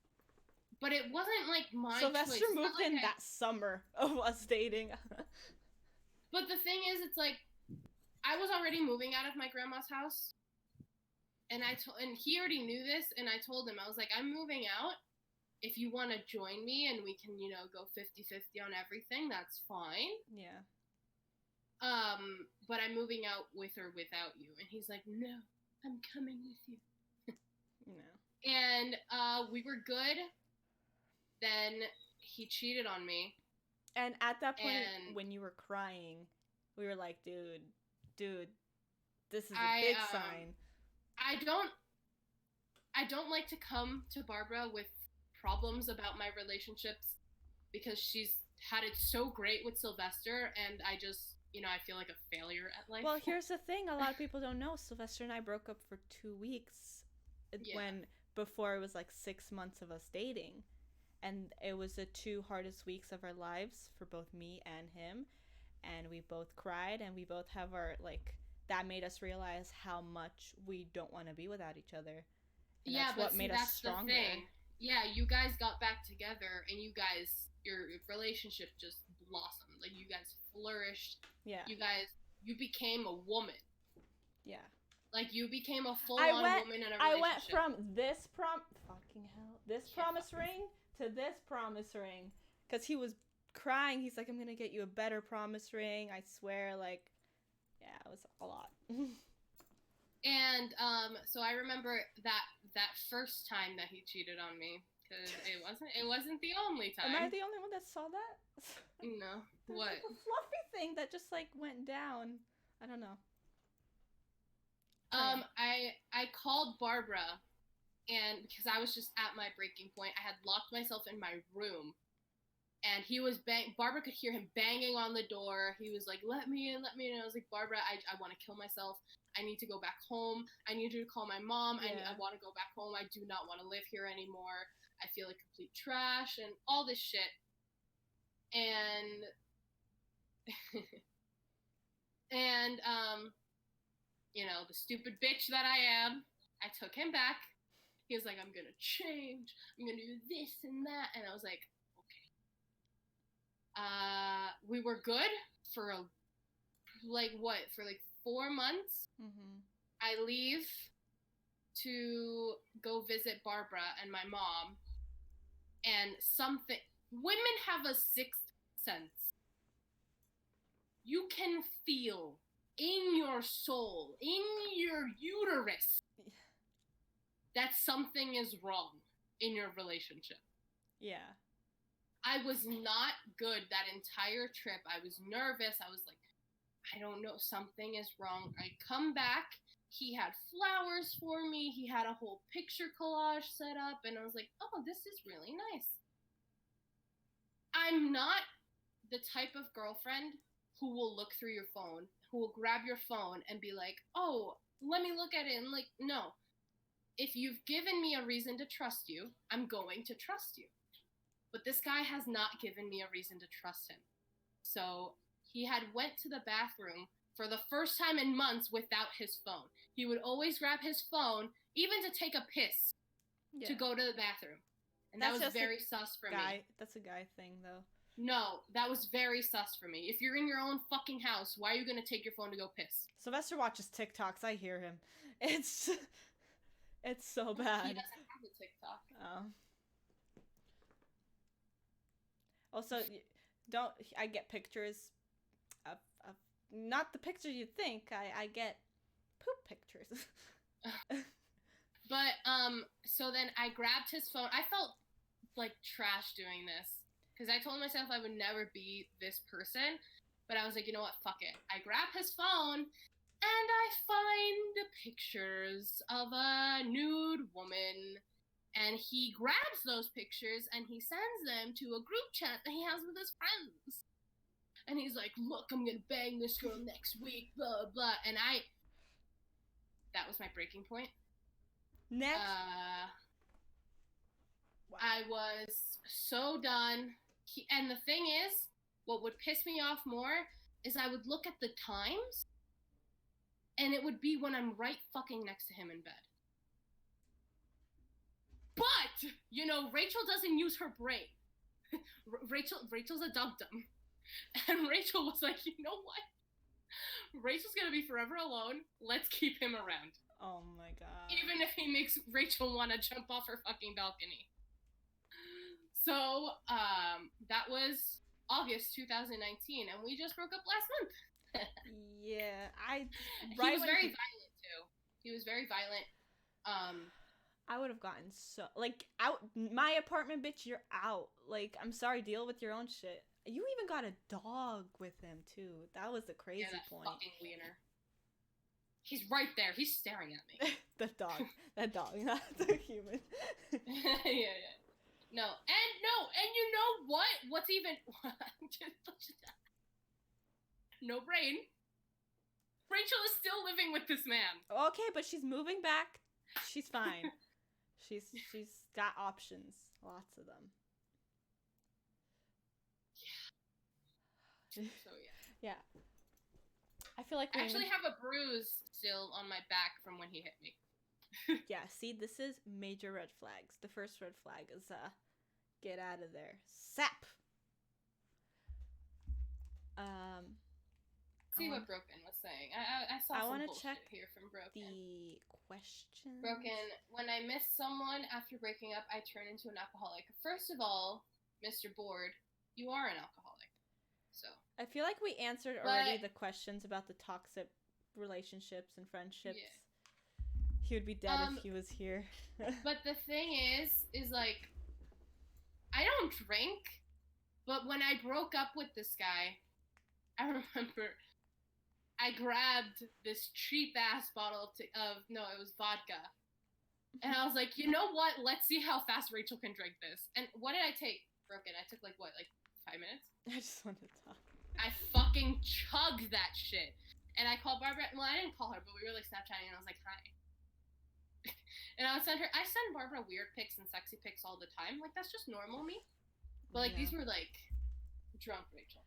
But it wasn't like my Sylvester choice. moved in that summer of us dating. But the thing is, it's like, I was already moving out of my grandma's house. And and he already knew this, and I told him, I was like, I'm moving out. If you want to join me and we can, go 50-50 on everything, that's fine. Yeah. But I'm moving out with or without you. And he's like, no, I'm coming with you. No. And we were good. Then he cheated on me. And at that point, And- when you were crying, we were like, dude, this is a big sign. I don't like to come to Barbara with problems about my relationships because she's had it so great with Sylvester, and I just, I feel like a failure at life. Well, here's the thing. A lot of people don't know. Sylvester and I broke up for 2 weeks before it was like 6 months of us dating. And it was the 2 hardest weeks of our lives for both me and him. And we both cried, and we both have that made us realize how much we don't want to be without each other. And that's what made us stronger. The thing. Yeah, you guys got back together, and your relationship just blossomed. Like, you guys flourished. Yeah. You became a woman. Yeah. Like, you became a full-on woman in a relationship. I went from this promise ring to this promise ring. Because he was crying. He's like, I'm going to get you a better promise ring. I swear, yeah, it was a lot. And, so I remember that first time that he cheated on me. Because it wasn't the only time. Am I the only one that saw that? No. There's What? like a fluffy thing that just went down. I don't know. I called Barbara, and because I was just at my breaking point, I had locked myself in my room, and he was Barbara could hear him banging on the door. He was like, let me in. And I was like, Barbara, I want to kill myself. I need to go back home. I need you to call my mom. Yeah. I want to go back home. I do not want to live here anymore. I feel like complete trash and all this shit. And the stupid bitch that I am, I took him back. He was like, I'm gonna change. I'm gonna do this and that. And I was like, okay. We were good for 4 months. Mm-hmm. I leave to go visit Barbara and my mom, and women have a sixth sense. You can feel in your soul, in your uterus, that something is wrong in your relationship. Yeah. I was not good that entire trip. I was nervous. I was like, I don't know, something is wrong. I come back. He had flowers for me. He had a whole picture collage set up. And I was like, oh, this is really nice. I'm not the type of girlfriend who will look through your phone, who will grab your phone and be like, oh, let me look at it. And no. If you've given me a reason to trust you, I'm going to trust you. But this guy has not given me a reason to trust him. So he had went to the bathroom for the first time in months without his phone. He would always grab his phone, even to take a piss, to go to the bathroom. And that was very sus for me. That's a guy thing, though. No, that was very sus for me. If you're in your own fucking house, why are you going to take your phone to go piss? Sylvester watches TikToks. I hear him. It's so bad. He doesn't have a TikTok. Oh. Also, I get pictures of not the pictures you think. I get poop pictures. But, so then I grabbed his phone. I felt like trash doing this. Because I told myself I would never be this person. But I was like, you know what? Fuck it. I grab his phone, and I find pictures of a nude woman. And he grabs those pictures, and he sends them to a group chat that he has with his friends. And he's like, look, I'm gonna bang this girl next week, blah, blah. And that was my breaking point. Next. Wow. I was so done. And the thing is, what would piss me off more is I would look at the times, and it would be when I'm right fucking next to him in bed. But, Rachel doesn't use her brain. Rachel's a dum-dum. And Rachel was like, you know what? Rachel's gonna be forever alone. Let's keep him around. Oh my god. Even if he makes Rachel want to jump off her fucking balcony. So, that was August 2019, and we just broke up last month. Yeah, he was very violent, too. He was very violent. I would have gotten so like out my apartment, bitch. You're out. Like, I'm sorry. Deal with your own shit. You even got a dog with him too. That was the crazy Yeah, that point. fucking wiener. He's right there. He's staring at me. The dog. That dog, not the human. Yeah. No, and you know what? What's even no brain. Rachel is still living with this man. Okay, but she's moving back. She's fine. she's got options, lots of them. So yeah. Yeah. I feel like I actually have a bruise still on my back from when he hit me. Yeah, see, this is major red flags. The first red flag is get out of there. Sap. See what Broken was saying. I saw some bullshit check here from Broken. The questions. Broken, when I miss someone after breaking up, I turn into an alcoholic. First of all, Mr. Board, you are an alcoholic. So I feel like we answered already the questions about the toxic relationships and friendships. Yeah. He would be dead if he was here. But the thing is like, I don't drink, but when I broke up with this guy, I remember I grabbed this cheap-ass bottle of it was vodka. And I was like, you know what? Let's see how fast Rachel can drink this. And what did I take? Broken. I took, 5 minutes? I just wanted to talk. I fucking chugged that shit. And I called Barbara. Well, I didn't call her, but we were, Snapchatting, and I was like, hi. And I send Barbara weird pics and sexy pics all the time. Like, that's just normal me. But, these were, drunk Rachel.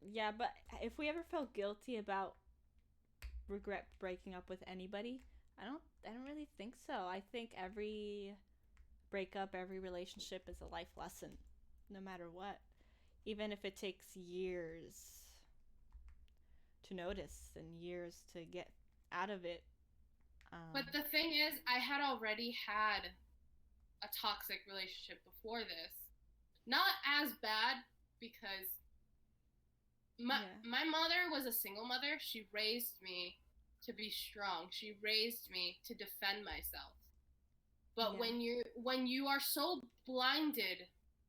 Yeah, but if we ever felt guilty about regret breaking up with anybody, I don't really think so. I think every breakup, every relationship is a life lesson, no matter what. Even if it takes years to notice and years to get out of it. But the thing is, I had already had a toxic relationship before this. Not as bad, because my mother was a single mother. She raised me to be strong. She raised me to defend myself. But when you are so blinded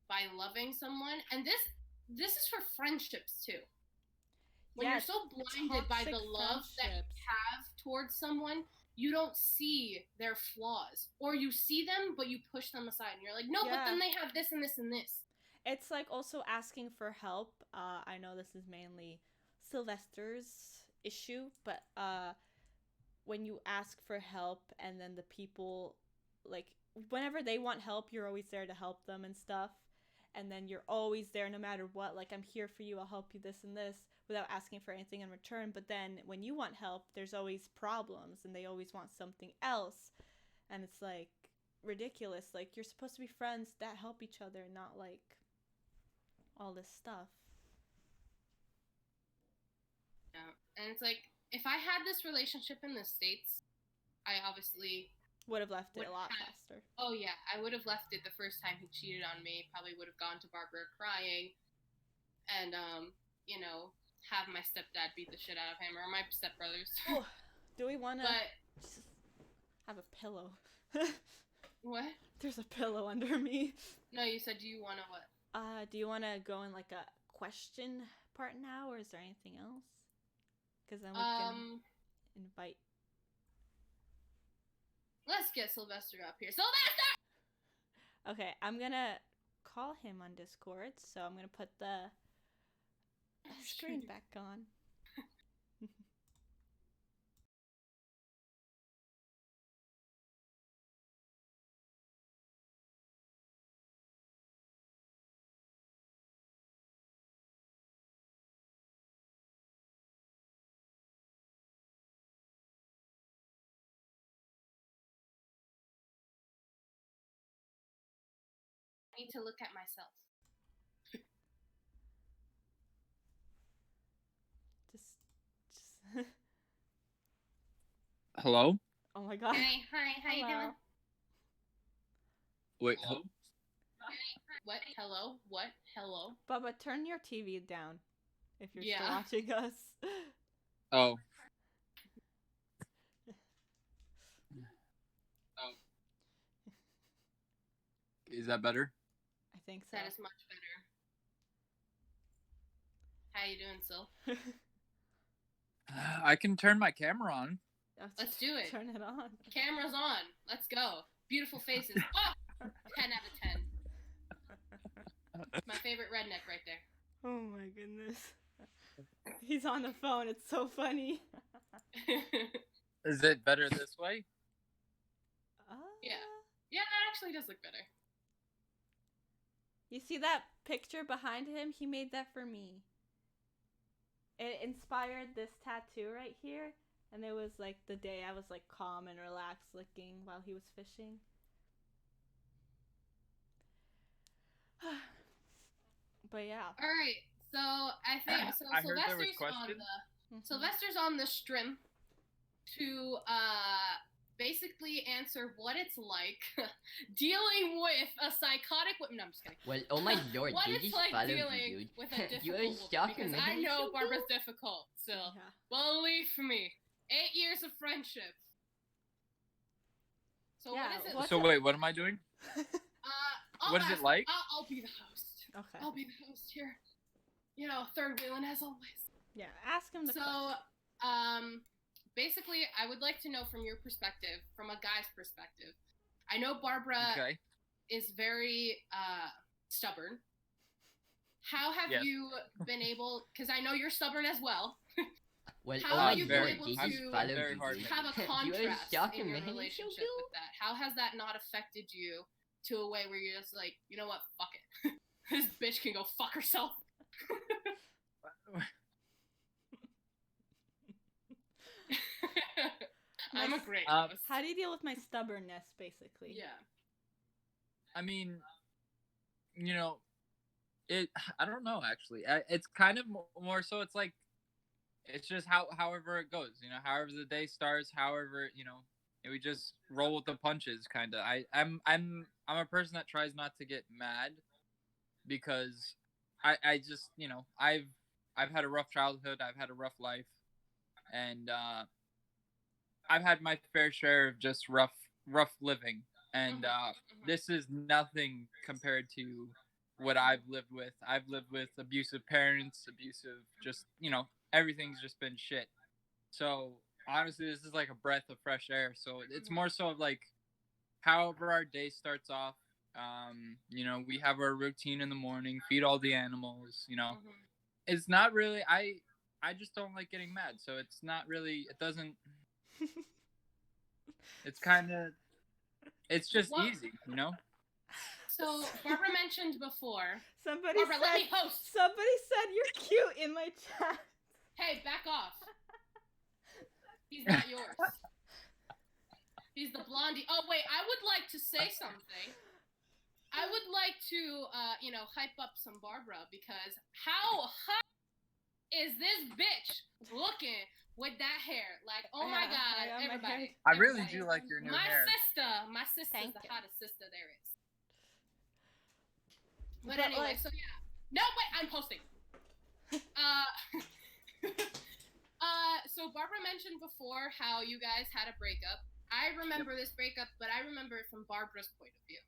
by loving someone, and this is for friendships too. When you're so blinded by the love that you have towards someone, you don't see their flaws, or you see them but you push them aside, and you're like, no, but then they have this and this and this. It's like also asking for help. I know this is mainly Sylvester's issue, but when you ask for help and then the people, whenever they want help, you're always there to help them and stuff. And then you're always there no matter what. Like, I'm here for you, I'll help you this and this, without asking for anything in return. But then when you want help, there's always problems and they always want something else. And it's ridiculous. You're supposed to be friends that help each other, not all this stuff. Yeah. And it's if I had this relationship in the States, I obviously would have left it a lot faster. Oh yeah, I would have left it the first time he cheated on me. Probably would have gone to Barbara crying, and have my stepdad beat the shit out of him, or my stepbrothers. Do we want to just have a pillow? What? There's a pillow under me. No, you said, do you want to what? Do you want to go in a question part now, or is there anything else? Because then we can invite. Let's get Sylvester up here. Sylvester! Okay, I'm gonna call him on Discord, so I'm gonna put the screen back on. I need to look at myself. just Hello? Oh my god. Hey, hi, how you doing? Wait, hello? What? Hello? What? Hello? Bubba, turn your TV down if you're still watching us. Oh. Is that better? I think so. That is much better. How you doing, Sil? I can turn my camera on. Let's do it. Turn it on. Camera's on. Let's go. Beautiful faces. Oh! 10 out of 10. My favorite redneck right there. Oh my goodness. He's on the phone. It's so funny. Is it better this way? Yeah. Yeah, that actually does look better. You see that picture behind him? He made that for me. It inspired this tattoo right here. And it was like the day I was like calm and relaxed looking while he was fishing. But yeah. All right. So I think so. I heard there was Sylvester's on questions. the Sylvester's on the stream to basically answer what it's like dealing with a psychotic woman. No, I'm just kidding. Well, oh my lord, What they it's just like followed dealing you, dude. with a difficult You are woman, shocking, because I man. know Barbara's difficult. So Yeah. believe me, 8 years of friendship. So Yeah, what is it? what's So wait, what am I doing? What is it like? I'll be the host. Okay. I'll be the host here. You know, third wheeling as always. Yeah, ask him the So, question. basically, I would like to know from your perspective, from a guy's perspective. I know Barbara Okay. is very stubborn. How have Yes. you been able? Because I know you're stubborn as well. Well, How oh have my you been lord, able they to just followed very you, hard dude. have a You are contrast shocking, in your man. relationship You with that? How has that not affected you to a way where you're just like, you know what, fuck it. This bitch can go fuck herself. I'm a great host. How do you deal with my stubbornness, basically? Yeah. I mean, you know, I don't know actually. It's kind of more so. It's like, it's just however it goes. You know, however the day starts, however we just roll with the punches, kind of. I'm a person that tries not to get mad because I just I've had a rough childhood. I've had a rough life, and I've had my fair share of just rough living, and this is nothing compared to what I've lived with. I've lived with abusive parents, abusive, just everything's just been shit. So honestly, this is like a breath of fresh air. So it's more so of like, however our day starts off. We have our routine in the morning, feed all the animals. It's not really. I just don't like getting mad. So it's not really. It doesn't. It's kind of. It's just easy, So Barbara mentioned before. Somebody Barbara, let said. me host. Somebody said you're cute in my chat. Hey, back off. He's not yours. He's the blondie. Oh wait, I would like to say something. I would like to, hype up some Barbara, because how hot is this bitch looking with that hair? Like, oh my god, everybody. I really do like your new hair. My sister's Thank the you. hottest sister there is. But anyway, so yeah. No, wait, I'm posting. So Barbara mentioned before how you guys had a breakup. I remember this breakup, but I remember it from Barbara's point of view.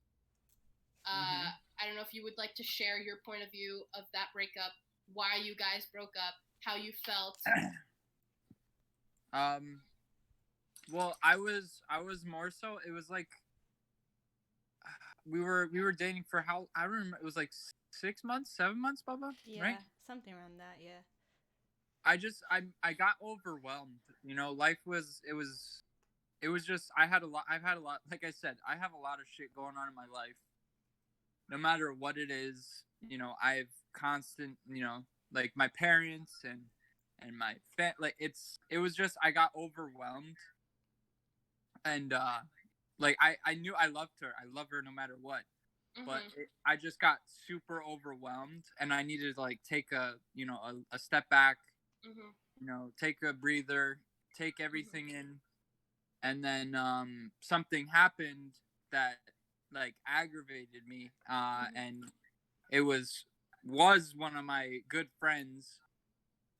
I don't know if you would like to share your point of view of that breakup, why you guys broke up, how you felt. Well, I was more so. It was like we were dating for how I remember. It was like 6 months, 7 months, Bubba. Yeah, right? something around that. Yeah. I got overwhelmed. Life was just I've had a lot. Like I said, I have a lot of shit going on in my life. No matter what it is, I've constant, like my parents and my like it was just I got overwhelmed, and like I knew I loved her. I love her no matter what. But I just got super overwhelmed, and I needed to like take a step back, take a breather, take everything in, and then something happened that like aggravated me, and it was one of my good friends,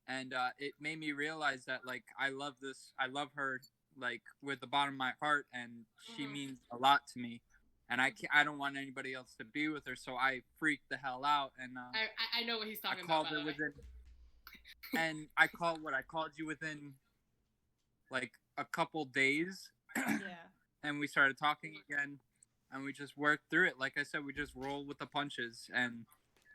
and it made me realize that like I love her like with the bottom of my heart, and she means a lot to me. and I don't want anybody else to be with her, so I freaked the hell out, and I know what he's I talking called about. her within, and I called you within like a couple days, Yeah. and we started talking again, and we just worked through it. Like I said, we just rolled with the punches, and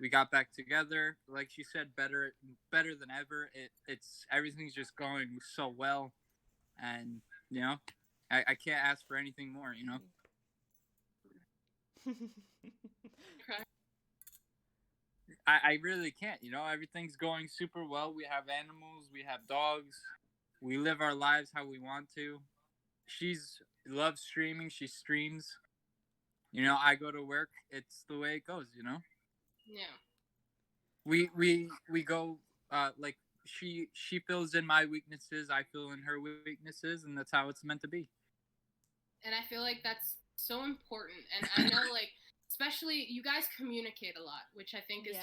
we got back together. Like she said, better than ever. It's everything's just going so well, and you know, I can't ask for anything more. You know. I really can't. You know, everything's going super well. We have animals, we have dogs, we live our lives how we want to. She's loves streaming. She streams. You know, I go to work. It's the way it goes. You know. Yeah. We go like she fills in my weaknesses. I fill in her weaknesses, and that's how it's meant to be. And I feel like that's so important. And I know, like, especially you guys communicate a lot, which I think is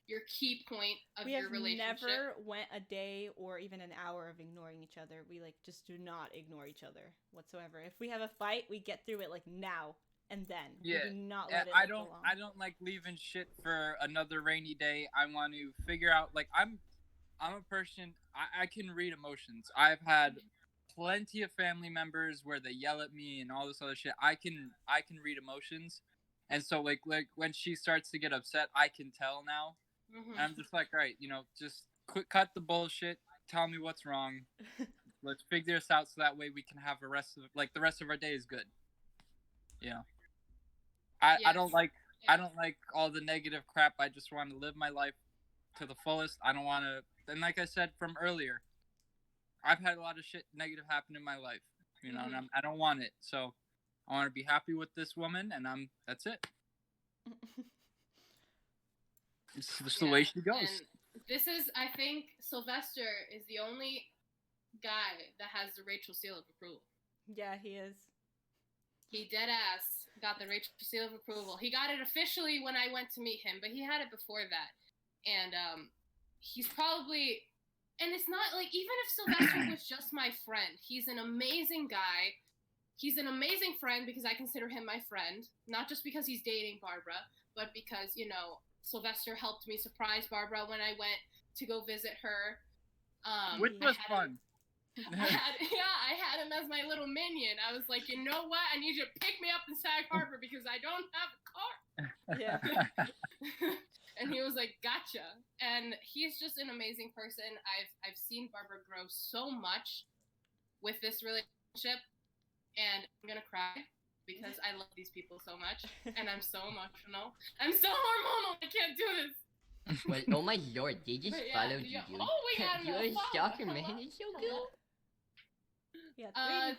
your key point of your relationship. We have never went a day or even an hour of ignoring each other. We like just do not ignore each other whatsoever. If we have a fight, we get through it like now and then. Yeah, we do not let it go long. I don't like leaving shit for another rainy day. I want to figure out, like, I'm a person, I can read emotions. I've had plenty of family members where they yell at me and all this other shit. I can read emotions, and so like when she starts to get upset, I can tell now. And I'm just like, all right, you know, just cut the bullshit. Tell me what's wrong. Let's figure this out so that way we can have the rest of our day is good. You know, I don't like all the negative crap. I just want to live my life to the fullest. I don't want to. And like I said from earlier, I've had a lot of shit negative happen in my life, you know, and I don't want it. So I want to be happy with this woman, and that's it. It's just the way she goes. And this is, I think, Sylvester is the only guy that has the Rachel seal of approval. Yeah, he is. He dead ass got the Rachel seal of approval. He got it officially when I went to meet him, but he had it before that. And he's probably, and it's not like, even if Sylvester was just my friend, he's an amazing guy. He's an amazing friend because I consider him my friend, not just because he's dating Barbara, but because, you know, Sylvester helped me surprise Barbara when I went to go visit her. Which was fun. I had him as my little minion. I was like, you know what? I need you to pick me up in Sag Harbor because I don't have a car. Yeah. And he was like, gotcha. And he's just an amazing person. I've seen Barbara grow so much with this relationship, and I'm gonna cry because I love these people so much, and I'm so emotional. I'm so hormonal. I can't do this. Well, oh my lord, they just followed you, dude. Oh, we got You're a stalker, man. It's so cool. Yeah.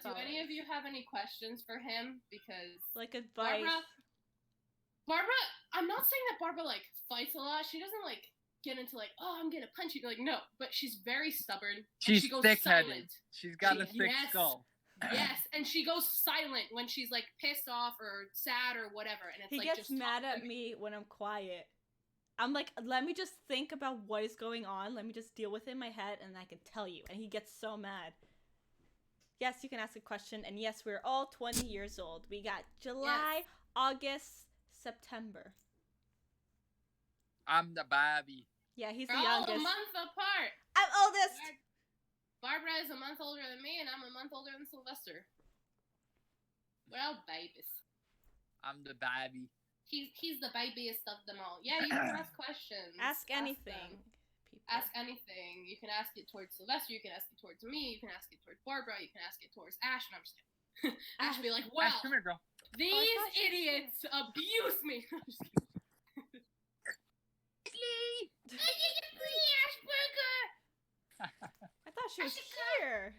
Do any of you have any questions for him? Because like advice. Barbara, I'm not saying that Barbara like fights a lot. She doesn't like get into like, oh, I'm gonna punch you. Like, no, but she's very stubborn. She's she goes thick-headed. silent. She's got a thick skull. Yes, and she goes silent when she's like pissed off or sad or whatever. And it's he like gets just mad at me when I'm quiet. I'm like, let me just think about what is going on. Let me just deal with it in my head, and I can tell you. And he gets so mad. Yes, you can ask a question. And yes, we're all 20 years old. We got July, August, September. I'm the baby. Yeah, he's we're the all youngest. a month apart. I'm oldest. Barbara is a month older than me, and I'm a month older than Sylvester. We're all babies. I'm the baby. He's the babiest of them all. Yeah, you can ask questions. Ask anything. Ask anything. You can ask it towards Sylvester. You can ask it towards me. You can ask it towards Barbara. You can ask it towards Ash. And I'm just kidding. Ash will be like, well, Ash, come here, girl. These idiots abuse me. I'm just kidding. I thought she was here.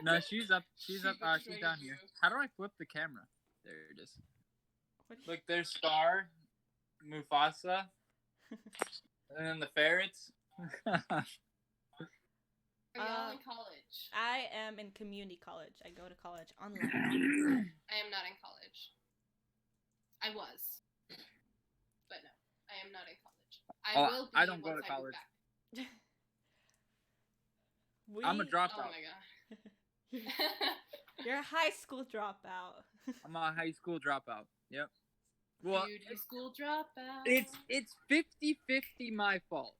No, she's up. She's up. She's down here. How do I flip the camera? There it is. Look, there's Scar, Mufasa, and then the ferrets. Are you all in college? I am in community college. I go to college online. I am not in college. I was. But no, I am not in college. I will be. I don't go once to college. I move back. I'm a dropout. Oh my god. You're a high school dropout. I'm a high school dropout. Yep. Well, Beauty school dropout. it's 50-50 my fault.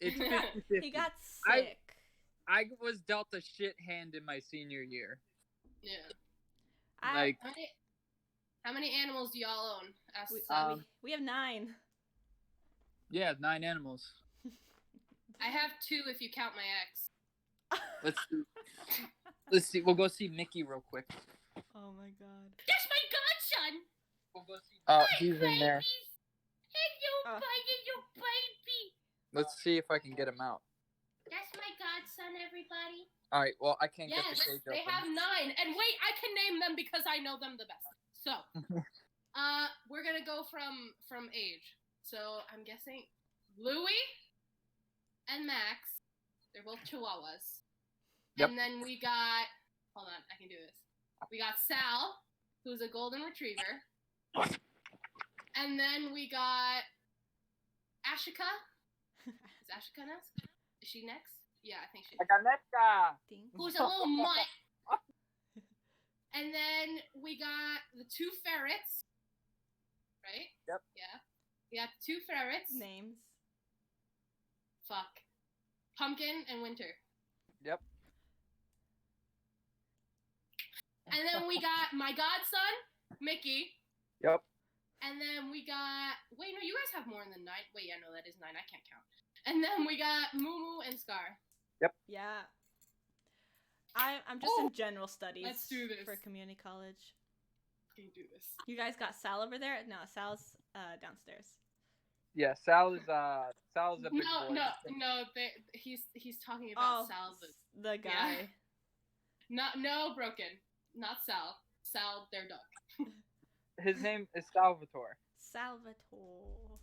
It's 50-50. He got sick. I was dealt a shit hand in my senior year. Yeah. Like, how many animals do y'all own? Ask We have 9. yeah, 9 animals. I have 2 if you count my ex. Let's see. We'll go see Mickey real quick. Oh my god. That's my godson. We'll go see. Oh, he's in there. Hello, baby. Let's see if I can get him out. That's my godson, everybody. All right. Well, I can't get the Yes, cage they open. have 9. And wait, I can name them because I know them the best. So, we're gonna go from age. So I'm guessing Louis and Max. They're both Chihuahuas. Yep. And then we got. Hold on, I can do this. We got Sal, who's a golden retriever. And then we got Ashika. Is Ashika next? Is she next? Yeah, I think she is. Who's a little mutt. And then we got the 2 ferrets. Right? Yep. Yeah. We got 2 ferrets. Names. Fuck. Pumpkin and Winter. Yep. And then we got my godson, Mickey. Yep. And then we got. Wait, no, you guys have more than 9. Wait, yeah, no, that is 9. I can't count. And then we got Moo and Scar. Yeah. I'm just in general studies. Let's do this. For community college. Can do this. You guys got Sal over there? No, Sal's downstairs. Yeah, Sal's a big boy. No. He's talking about Sal, the guy. Yeah. No, broken. Not Sal. Sal, their dog. His name is Salvatore. Salvatore.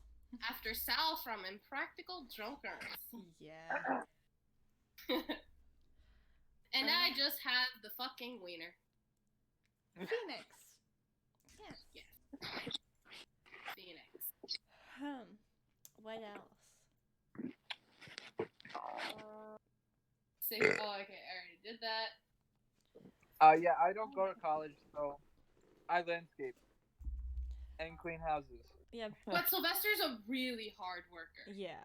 After Sal from Impractical Jokers. Yeah. And I just have the fucking wiener. Phoenix. Yes. Phoenix. What else? Oh, okay, I already did that. Yeah, I don't go to college, so I landscape and clean houses. Yeah. But Sylvester's a really hard worker. Yeah.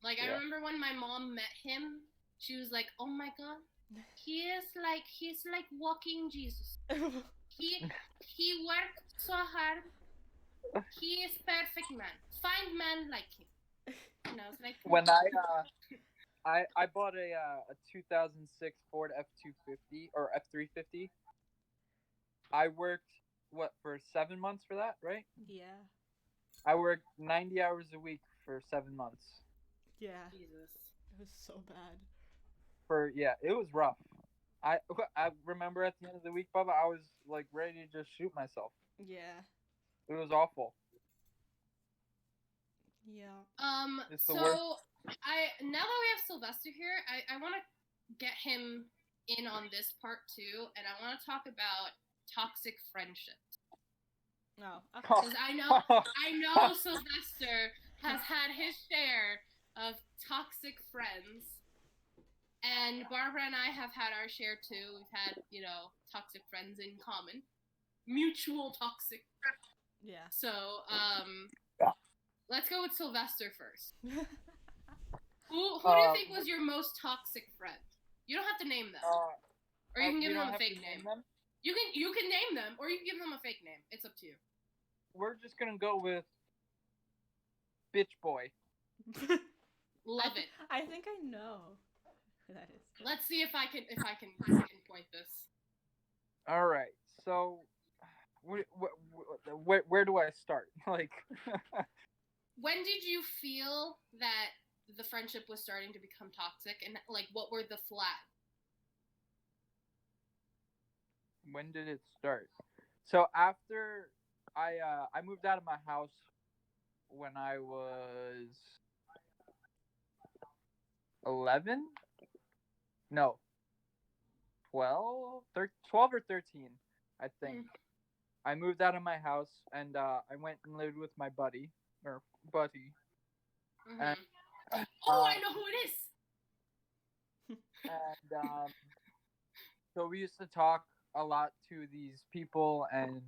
Like, I remember when my mom met him, she was like, oh my god, he's like walking Jesus. He worked so hard. He is perfect man. Find man like him. And I was like, when I bought a 2006 Ford F250 or F350. I worked for 7 months for that, right? Yeah. I worked 90 hours a week for 7 months. Yeah. Jesus. It was so bad. It was rough. I remember at the end of the week, Bubba, I was like ready to just shoot myself. Yeah. It was awful. Yeah. It's the so worst. now that we have Sylvester here, I want to get him in on this part too, and I want to talk about toxic friendships. Oh. Okay. Because I know Sylvester has had his share of toxic friends. And Barbara and I have had our share too. We've had, toxic friends in common. Mutual toxic. Yeah. So, let's go with Sylvester first. Who do you think was your most toxic friend? You don't have to name them. Or you can give them a fake name. You can name them, or you can give them a fake name. It's up to you. We're just gonna go with Bitch Boy. Love it. I think I know who that is. Let's see if I can pinpoint this. All right. So, where do I start? Like, when did you feel that the friendship was starting to become toxic, and like, what were the flags? when did it start? So after I moved out of my house when I was 11? No. 12 or 13, I think. I moved out of my house and I went and lived with my buddy. Mm-hmm. And, I know who it is. and So we used to talk a lot to these people, and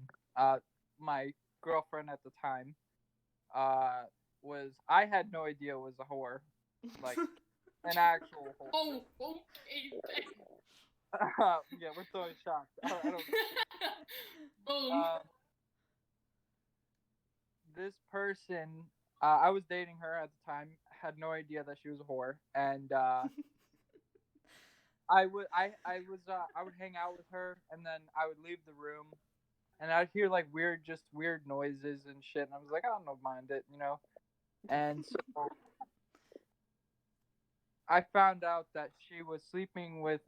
my girlfriend at the time was I had no idea was a whore, like an actual whore. Oh, okay. Yeah, we're throwing shots. I don't. Boom. This person, I was dating her at the time. Had no idea that she was a whore, and I would hang out with her, and then I would leave the room, and I'd hear like weird noises and shit, and I was like, I don't mind it, you know. And so I found out that she was sleeping with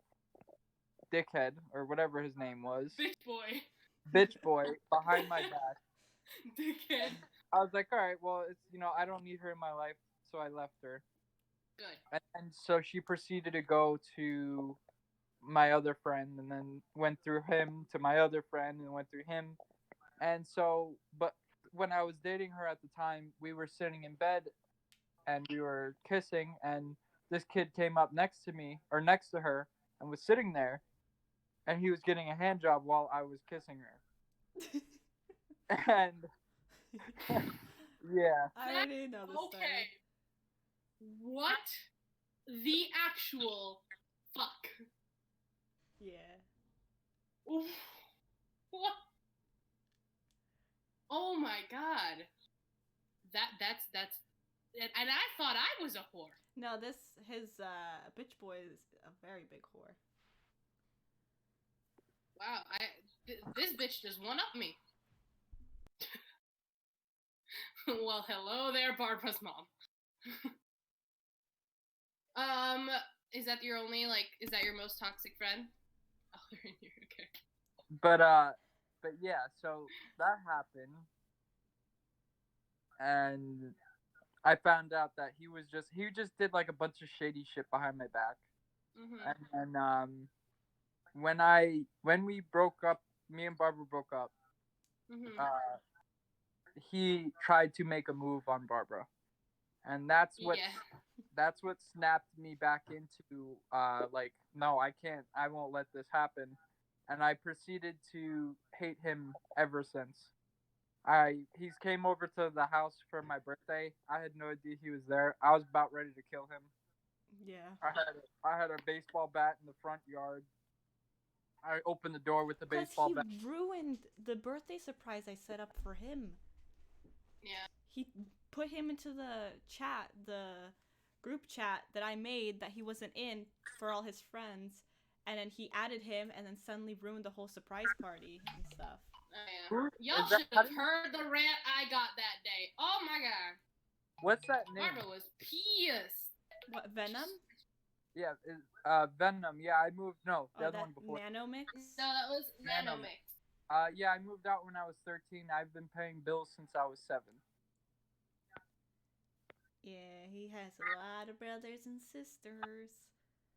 Dickhead or whatever his name was, bitch boy, behind my back. Dickhead. I was like, all right, well, it's I don't need her in my life, so I left her. Good. And so she proceeded to go to my other friend, and then went through him to my other friend, and went through him. And so, but when I was dating her at the time, we were sitting in bed, and we were kissing, and this kid came up next to me or next to her, and was sitting there, and he was getting a hand job while I was kissing her. And yeah. I already know this story. Okay. What the actual fuck? Yeah. Oof. What? Oh my god. That's and I thought I was a whore. No, his bitch boy is a very big whore. Wow, this bitch just one up me. Well, hello there, Barbara's mom. Is that your only is that your most toxic friend? Oh, they're in here. Okay. But yeah, so that happened, and I found out that he just did like a bunch of shady shit behind my back. Mm-hmm. And when we broke up, me and Barbara broke up. Mm-hmm. He tried to make a move on Barbara, and that's what snapped me back into like, no, I can't, I won't let this happen, and I proceeded to hate him ever since. He's came over to the house for my birthday. I had no idea he was there. I was about ready to kill him. Yeah. I had a baseball bat in the front yard. I opened the door with the baseball bat. He ruined the birthday surprise I set up for him. Yeah. He put him into the group chat that I made that he wasn't in for all his friends, and then he added him, and then suddenly ruined the whole surprise party and stuff. Oh, yeah. Y'all should have heard the rant I got that day. Oh my god. What's that name? Barbara was pissed. What, Venom? Yeah, Venom. Yeah, I moved. No, the other one before. Nanomix? No, that was Nanomix. Yeah, I moved out when I was 13. I've been paying bills since I was 7. Yeah, he has a lot of brothers and sisters.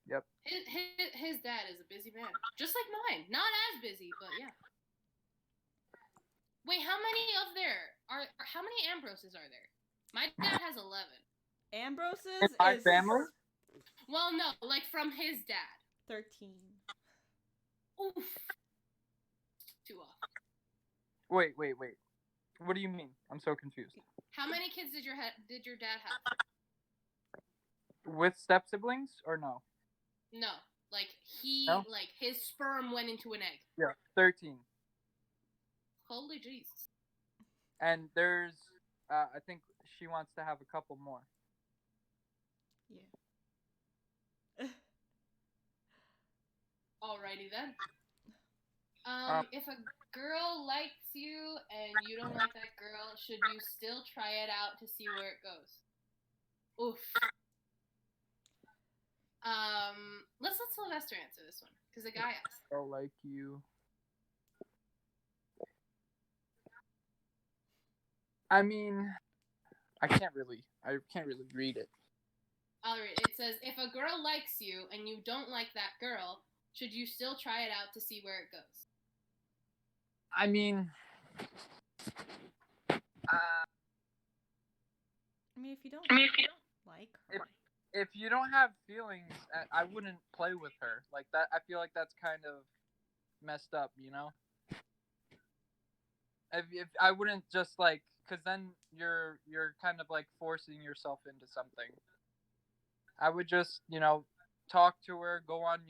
Yep. His dad is a busy man, just like mine. Not as busy, but yeah. Wait, how many Ambroses are there? My dad has 11. Ambroses In my is family? Well, no, like from his dad. 13. Oof. Too off. Wait. What do you mean? I'm so confused. How many kids did your dad have? With step siblings or no? No, like No? like his sperm went into an egg. Yeah, 13. Holy Jesus. And there's, I think she wants to have a couple more. Yeah. Alrighty then. If a girl likes you and you don't like that girl, should you still try it out to see where it goes? Oof. Let's let Sylvester answer this one, because the guy asked. Girl like you. I mean, I can't really read it. I'll read it. It says, if a girl likes you and you don't like that girl, should you still try it out to see where it goes? I mean, I mean, if you don't like her. if you don't have feelings, I wouldn't play with her like that. I feel like that's kind of messed up, you know. If I wouldn't just like, because then you're kind of like forcing yourself into something. I would just, talk to her, go on,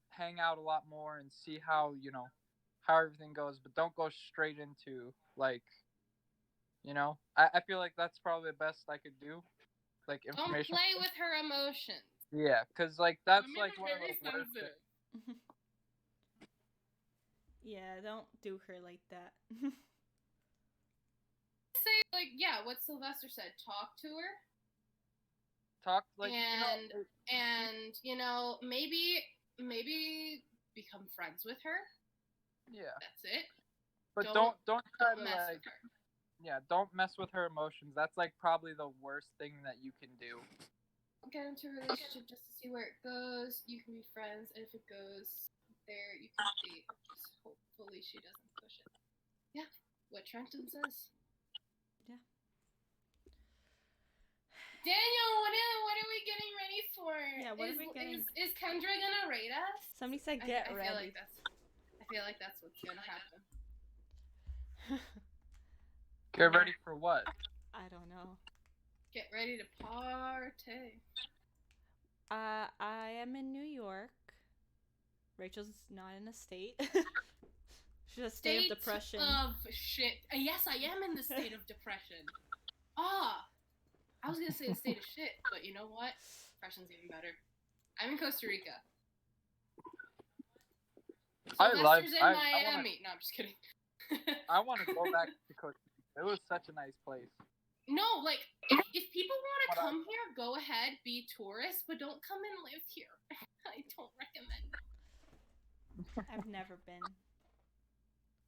hang out a lot more, and see how how everything goes. But don't go straight into like, I feel like that's probably the best I could do. Like Don't information. play with her emotions. Yeah, because like that's I mean, like one of very the worst. sensitive. Yeah, don't do her like that. Say like, yeah, what Sylvester said. Talk to her. Talk like and maybe become friends with her. Yeah. That's it. But don't try to mess like with her. yeah, don't mess with her emotions. That's like probably the worst thing that you can do. Get into a relationship just to see where it goes. You can be friends, and if it goes there, you can date. Just hopefully she doesn't push it. Yeah, what Trenton says. Yeah. Daniel, what are we getting ready for? Yeah, what are we getting? Is Kendra gonna rate us? Somebody said get ready. I feel like that's what's gonna happen. Get ready for what? I don't know. Get ready to party. I am in New York. Rachel's not in a state. She's a state of depression. Of shit. Yes, I am in the state of depression. I was gonna say the state of shit, but you know what? Depression's even better. I'm in Costa Rica. Sylvester's in Miami. No, I'm just kidding. I want to go back to Costa Rica. It was such a nice place. No, like, if people want to come here, go ahead, be tourists, but don't come and live here. I don't recommend it. I've never been.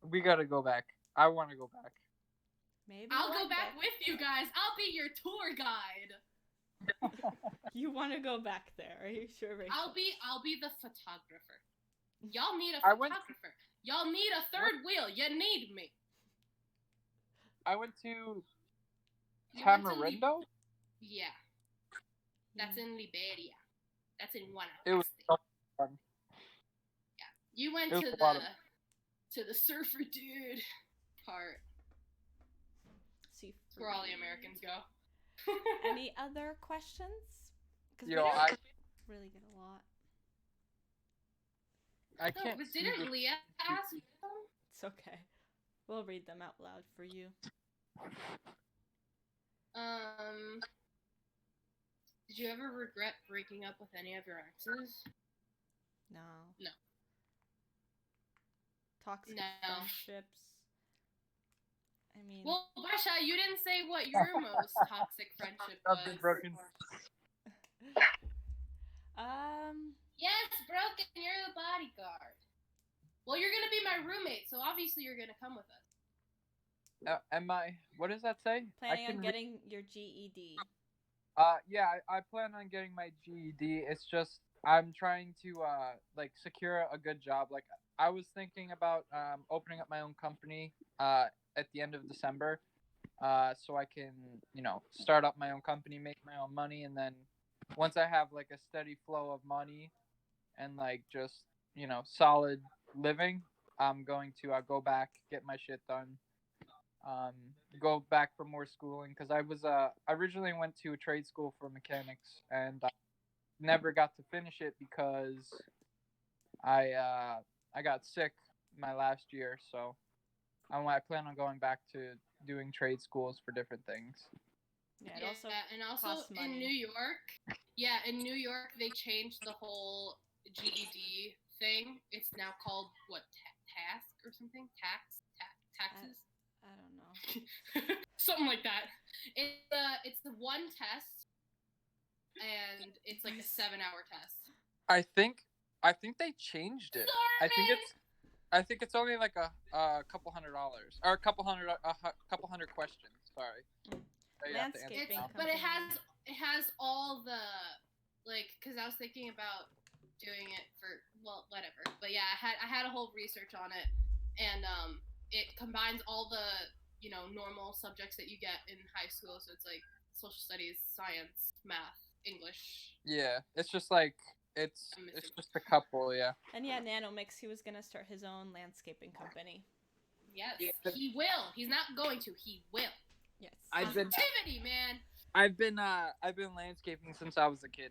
We gotta go back. I want to go back. Maybe I'll go back with you guys. I'll be your tour guide. You want to go back there? Are you sure, Rachel? I'll be the photographer. Y'all need a photographer. Y'all need a third wheel. You need me. I went to Tamarindo? Yeah. That's in Liberia. That's in Guanajuato. It was so fun. Yeah. You went to the surfer dude part. See, that's where all the Americans go. Any other questions? Because I really get a lot. I can't. But didn't Leah ask them? It's okay. We'll read them out loud for you. Did you ever regret breaking up with any of your exes? No. No. Toxic friendships. I mean. Well, Basha, you didn't say what your most toxic friendship was. Broken. Yes, Broken, you're the bodyguard. Well, you're gonna be my roommate, so obviously you're gonna come with us. Am I? What does that say? Planning on getting your GED. Yeah, I plan on getting my GED. It's just I'm trying to secure a good job. Like I was thinking about opening up my own company at the end of December, so I can start up my own company, make my own money, and then once I have like a steady flow of money and like just solid living, I'm going to go back, get my shit done. Go back for more schooling because I originally went to a trade school for mechanics and I never got to finish it because I got sick my last year, so I plan on going back to doing trade schools for different things. Yeah, and also in New York, they changed the whole GED thing. It's now called what, task or something? Taxes. I don't know. Something like that. It's the one test, and it's like a 7-hour test. I think they changed it. Sorry. I think it's only like a couple $100 or a couple hundred questions. Sorry. Landscaping. But it has all the because I was thinking about doing it for whatever. But yeah, I had a whole research on it, and it combines all the normal subjects that you get in high school. So it's like social studies, science, math, English. Yeah, it's just like it's just a couple. Yeah. And yeah, Nanomix, he was gonna start his own landscaping company. Yes, he will. He's not going to. He will. Yes. Positivity, man. I've been landscaping since I was a kid.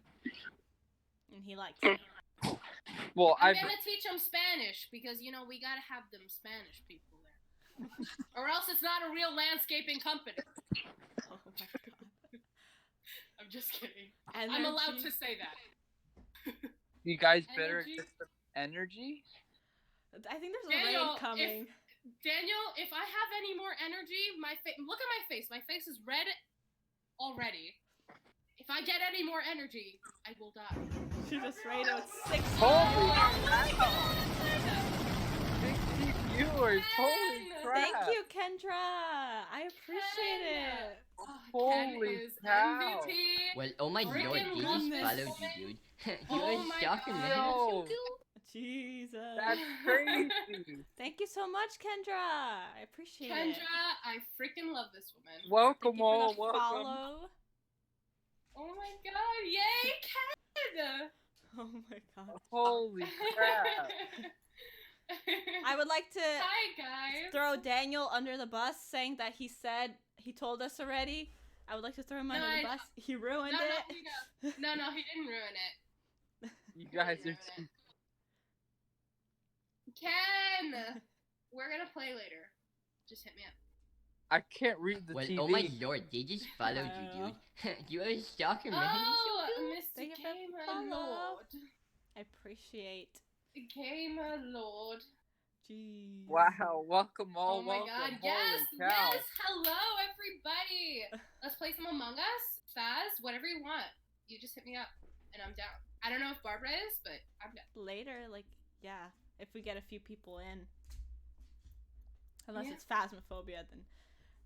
And he likes it. Well, I'm gonna teach him Spanish because we gotta have them Spanish people there, or else it's not a real landscaping company. Oh my god. I'm just kidding. Energy. I'm allowed to say that. You guys better get some energy. I think there's a rain coming. Daniel, if I have any more energy, look at my face. My face is red already. If I get any more energy, I will die. She just rated with 6. Holy crap! 60 viewers. Holy crap! Thank you, Kendra. I appreciate it. Holy cow! MVP. Well, oh my lord, they love just this followed you, woman. dude. You Oh are my stalking God. me. No. Jesus. That's crazy. Thank you so much, Kendra. I appreciate it. Kendra, I freaking love this woman. Welcome Thank you all. for the Welcome. follow. Oh my god, yay, Ken! Oh my god. Holy crap! I would like to Hi, guys. throw Daniel under the bus, saying that he told us already. I would like to throw him under the bus. He ruined it. No, he didn't ruin it. You guys are too. Ken! We're gonna play later. Just hit me up. I can't read the Well, TV. oh my lord, they just followed you, dude. You are stalking me. Oh, Thank Mr. you for Gamer follow. Lord. I appreciate. Gamer Lord. Jeez. Wow! Welcome all. Oh my welcome. god, Holy yes, cow. yes, hello everybody. Let's play some Among Us, Faz, whatever you want. You just hit me up, and I'm down. I don't know if Barbara is, but I'm down. Later, yeah, if we get a few people in. Unless Yeah. it's Phasmophobia, then.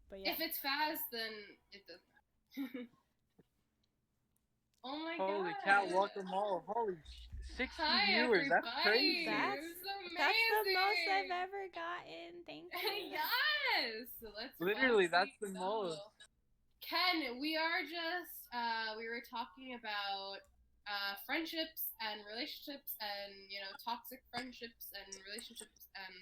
But yeah. If it's Faz, then it doesn't. Oh my god. Holy cow! Welcome all. Holy 60 Hi, viewers. That's everybody. crazy. That's- This is amazing. That's the most I've ever gotten. Thank you. Yes. Let's Literally, that's the so. most. Ken, we are just we were talking about friendships and relationships and toxic friendships and relationships and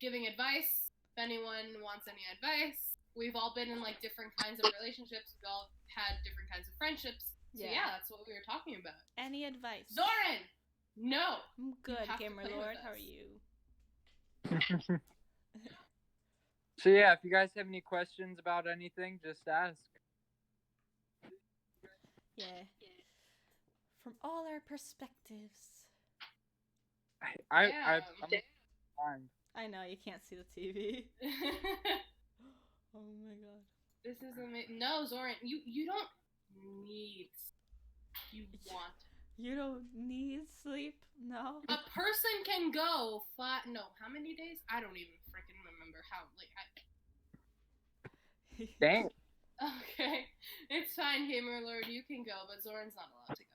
giving advice. If anyone wants any advice, we've all been in different kinds of relationships. We've all had different kinds of friendships. So yeah, that's what we were talking about. Any advice? Zoran, no. I'm good, have to Gamer play with Lord. us. How are you? So yeah, if you guys have any questions about anything, just ask. Yeah. From all our perspectives. I'm Yeah. fine. I know you can't see the TV. Oh my god. This is amazing. No, Zoran, you don't need. You want. You don't need sleep? No. A person can go how many days? I don't even freaking remember how. Dang. Okay, it's fine, Gamer Lord. You can go, but Zoran's not allowed to go.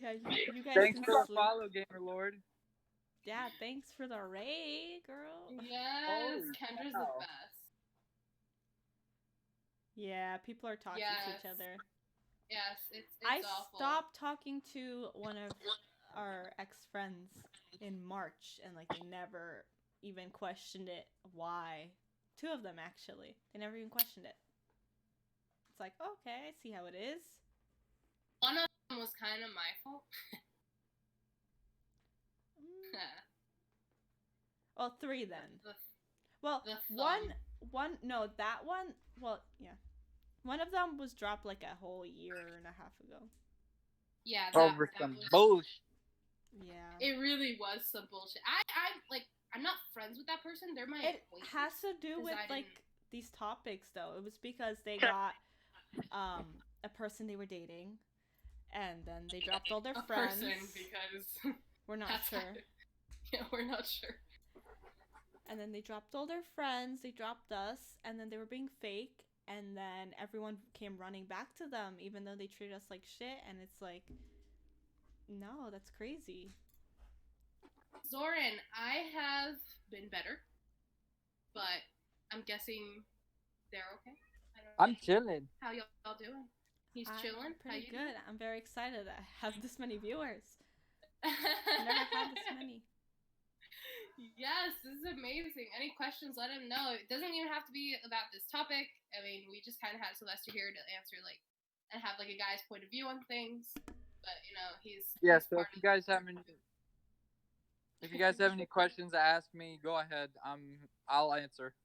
Yeah, you guys Thanks can for the sleep. follow, Gamer Lord. Yeah, thanks for the raid, girl. Yes, Holy Kendra's cow. the best. Yeah, people are talking to each Yes. other. Yes, it's I awful. stopped talking to one of our ex-friends in March, and they never even questioned it. Why? 2 of them actually. They never even questioned it. It's like, okay, I see how it is. One of them was kind of my fault. Mm, well, 3 then. The- Well, the no, that one. Well, yeah, one of them was dropped a whole year and a half ago. yeah, Over that some was, bullshit. Yeah. It really was some bullshit. I'm not friends with that person. They're my It acquaintance. has to do 'cause with I didn't- these topics though. It was because they got a person they were dating, and then they dropped all their a friends. person because We're not that's sure. yeah, we're not sure. And then they dropped all their friends. They dropped us, and then they were being fake. And then everyone came running back to them, even though they treated us like shit. And it's like, no, that's crazy. Zoran, I have been better, but I'm guessing they're okay. I don't know. I'm chilling. How y'all doing? He's chilling. Pretty good. I'm very excited that I have this many viewers. Never had this many. Yes, this is amazing. Any questions, let him know. It doesn't even have to be about this topic. I mean, we just kind of had Sylvester here to answer, like, and have, like, a guy's point of view on things. But, you know, he's So if you guys have any questions to ask me, go ahead. I'll answer.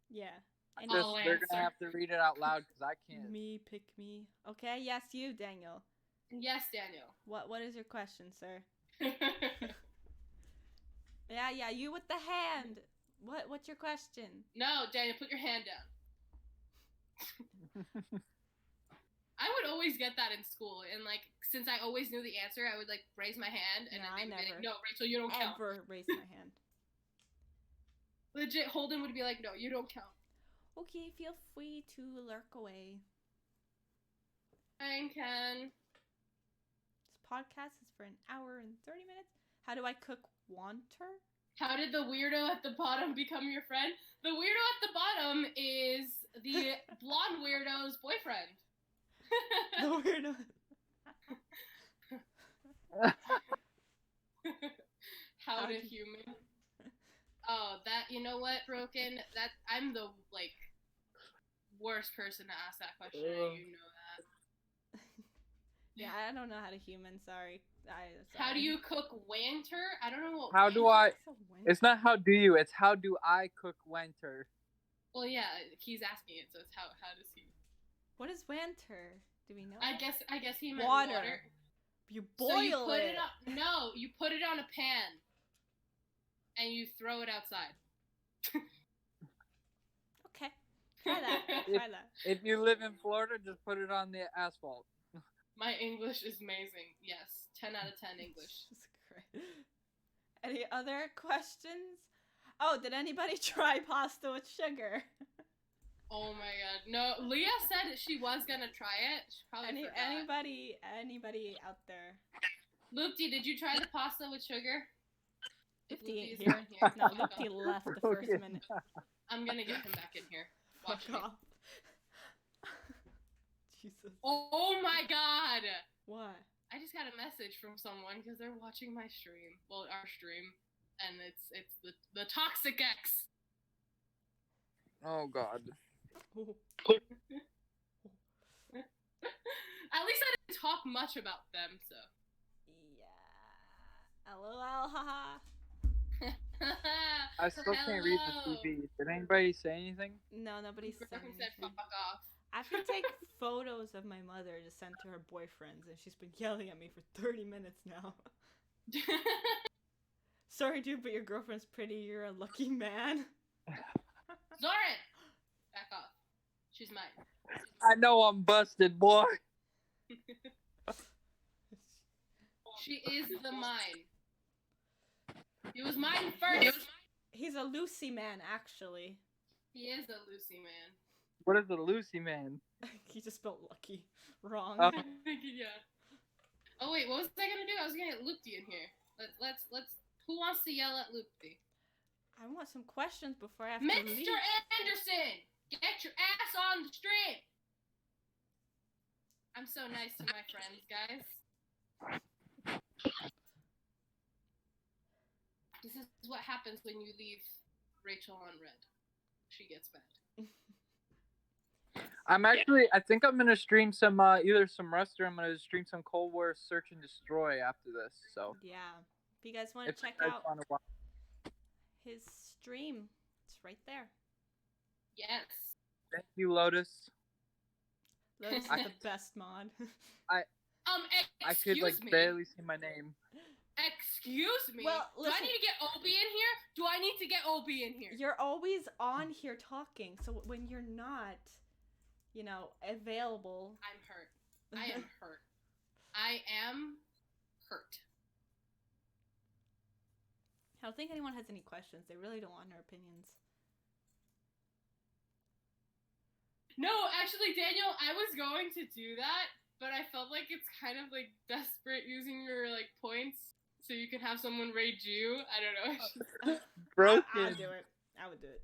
Yeah. They're gonna have to read it out loud because I can't. Me, pick me. Okay, yes, you, Daniel. Yes, Daniel. What is your question, sir? Yeah, you with the hand. What's your question? No, Daniel, put your hand down. I would always get that in school, and like since I always knew the answer, I would like raise my hand, and then they would be like, "No, Rachel, you don't count." Ever raise my hand. Legit, Holden would be like, "No, you don't count." Okay, feel free to lurk away. I can. This podcast is for an hour and 30 minutes. How do I cook wanter? How did the weirdo at the bottom become your friend? The weirdo at the bottom is the blonde weirdo's boyfriend. The weirdo. How did human? Oh, that, you know what, Broken? That I'm the like worst person to ask that question. You know that. Yeah, I don't know how to human. Sorry. How do you cook wanter? I don't know what. How do I? It's not how do you. It's how do I cook wanter. Well, yeah, he's asking it, so it's how does he? What is wanter? Do we know? I guess he meant water. You boil so you put it. No, you put it on a pan, and you throw it outside. Okay, try that. If you live in Florida, just put it on the asphalt. My English is amazing. Yes, 10 out of 10 English. That's great. Any other questions? Oh, did anybody try pasta with sugar? Oh my god. No, Leah said that she was gonna try it. She probably forgot. Anybody out there? Loopty, did you try the pasta with sugar? Loopty here. No, Loopty left the first minute. I'm gonna get him back in here. Watch me. Off. Jesus. Oh my god! What? I just got a message from someone because they're watching my stream. Well, our stream. And it's the Toxic X. Oh god. At least I didn't talk much about them, so. Yeah. LOL, haha. I still can't read the TV. Did anybody say anything? No, nobody said anything. Said fuck off. I have to take photos of my mother to send to her boyfriends, and she's been yelling at me for 30 minutes now. Sorry, dude, but your girlfriend's pretty. You're a lucky man. Zoran! Back off. She's mine. I know I'm busted, boy. She is the mine. He was mine first. He's a Lucy man, actually. He is a Lucy man. What is a Lucy man? He just spelled lucky wrong. Oh. Yeah. Oh wait, what was I gonna do? I was gonna get Loopty in here. Let's. Who wants to yell at Loopty? I want some questions before I have Mr. to leave. Mr. Anderson, get your ass on the stream. I'm so nice to my friends, guys. This is what happens when you leave Rachel on red. She gets mad. I think I'm gonna stream some either some Rust or I'm gonna stream some Cold War Search and Destroy after this. So yeah, if you guys want to check out his stream, it's right there. Yes. Thank you, Lotus. Lotus is the best mod. I could barely see my name. Excuse me. Well, listen, do I need to get Obi in here? Do I need to get Obi in here? You're always on here talking, so when you're not, available. I'm hurt. I am hurt. I am hurt. I don't think anyone has any questions. They really don't want our opinions. No, actually, Daniel, I was going to do that, but I felt like it's kind of like desperate using your points so you can have someone raid you. I don't know. Broken. I would do it.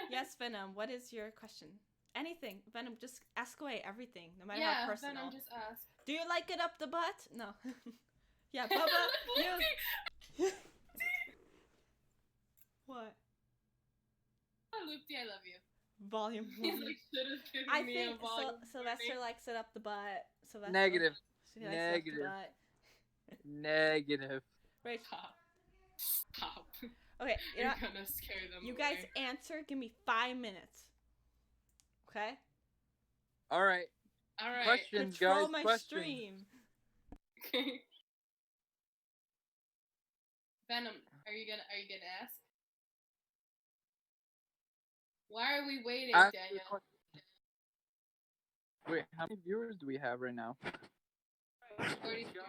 Yes, Venom, what is your question? Anything. Venom, just ask away everything, no matter Yeah, how personal. Venom, just ask. Do you like it up the butt? No. Yeah, Bubba, you... What? Oh, Loopty, I love you. Volume He's 1. like, should have given I me think a volume. Sylvester likes it up the butt. Sylvester Negative. She likes it up the Negative. butt. Negative. Rach. Stop. Okay, You're gonna scare them you away. guys answer. Give me 5 minutes. Okay? All right. All right. Questions, Control guys. my Questions. stream. Venom, are you gonna ask? Why are we waiting, Ask the Daniel? question. Wait, how many viewers do we have right now? 43.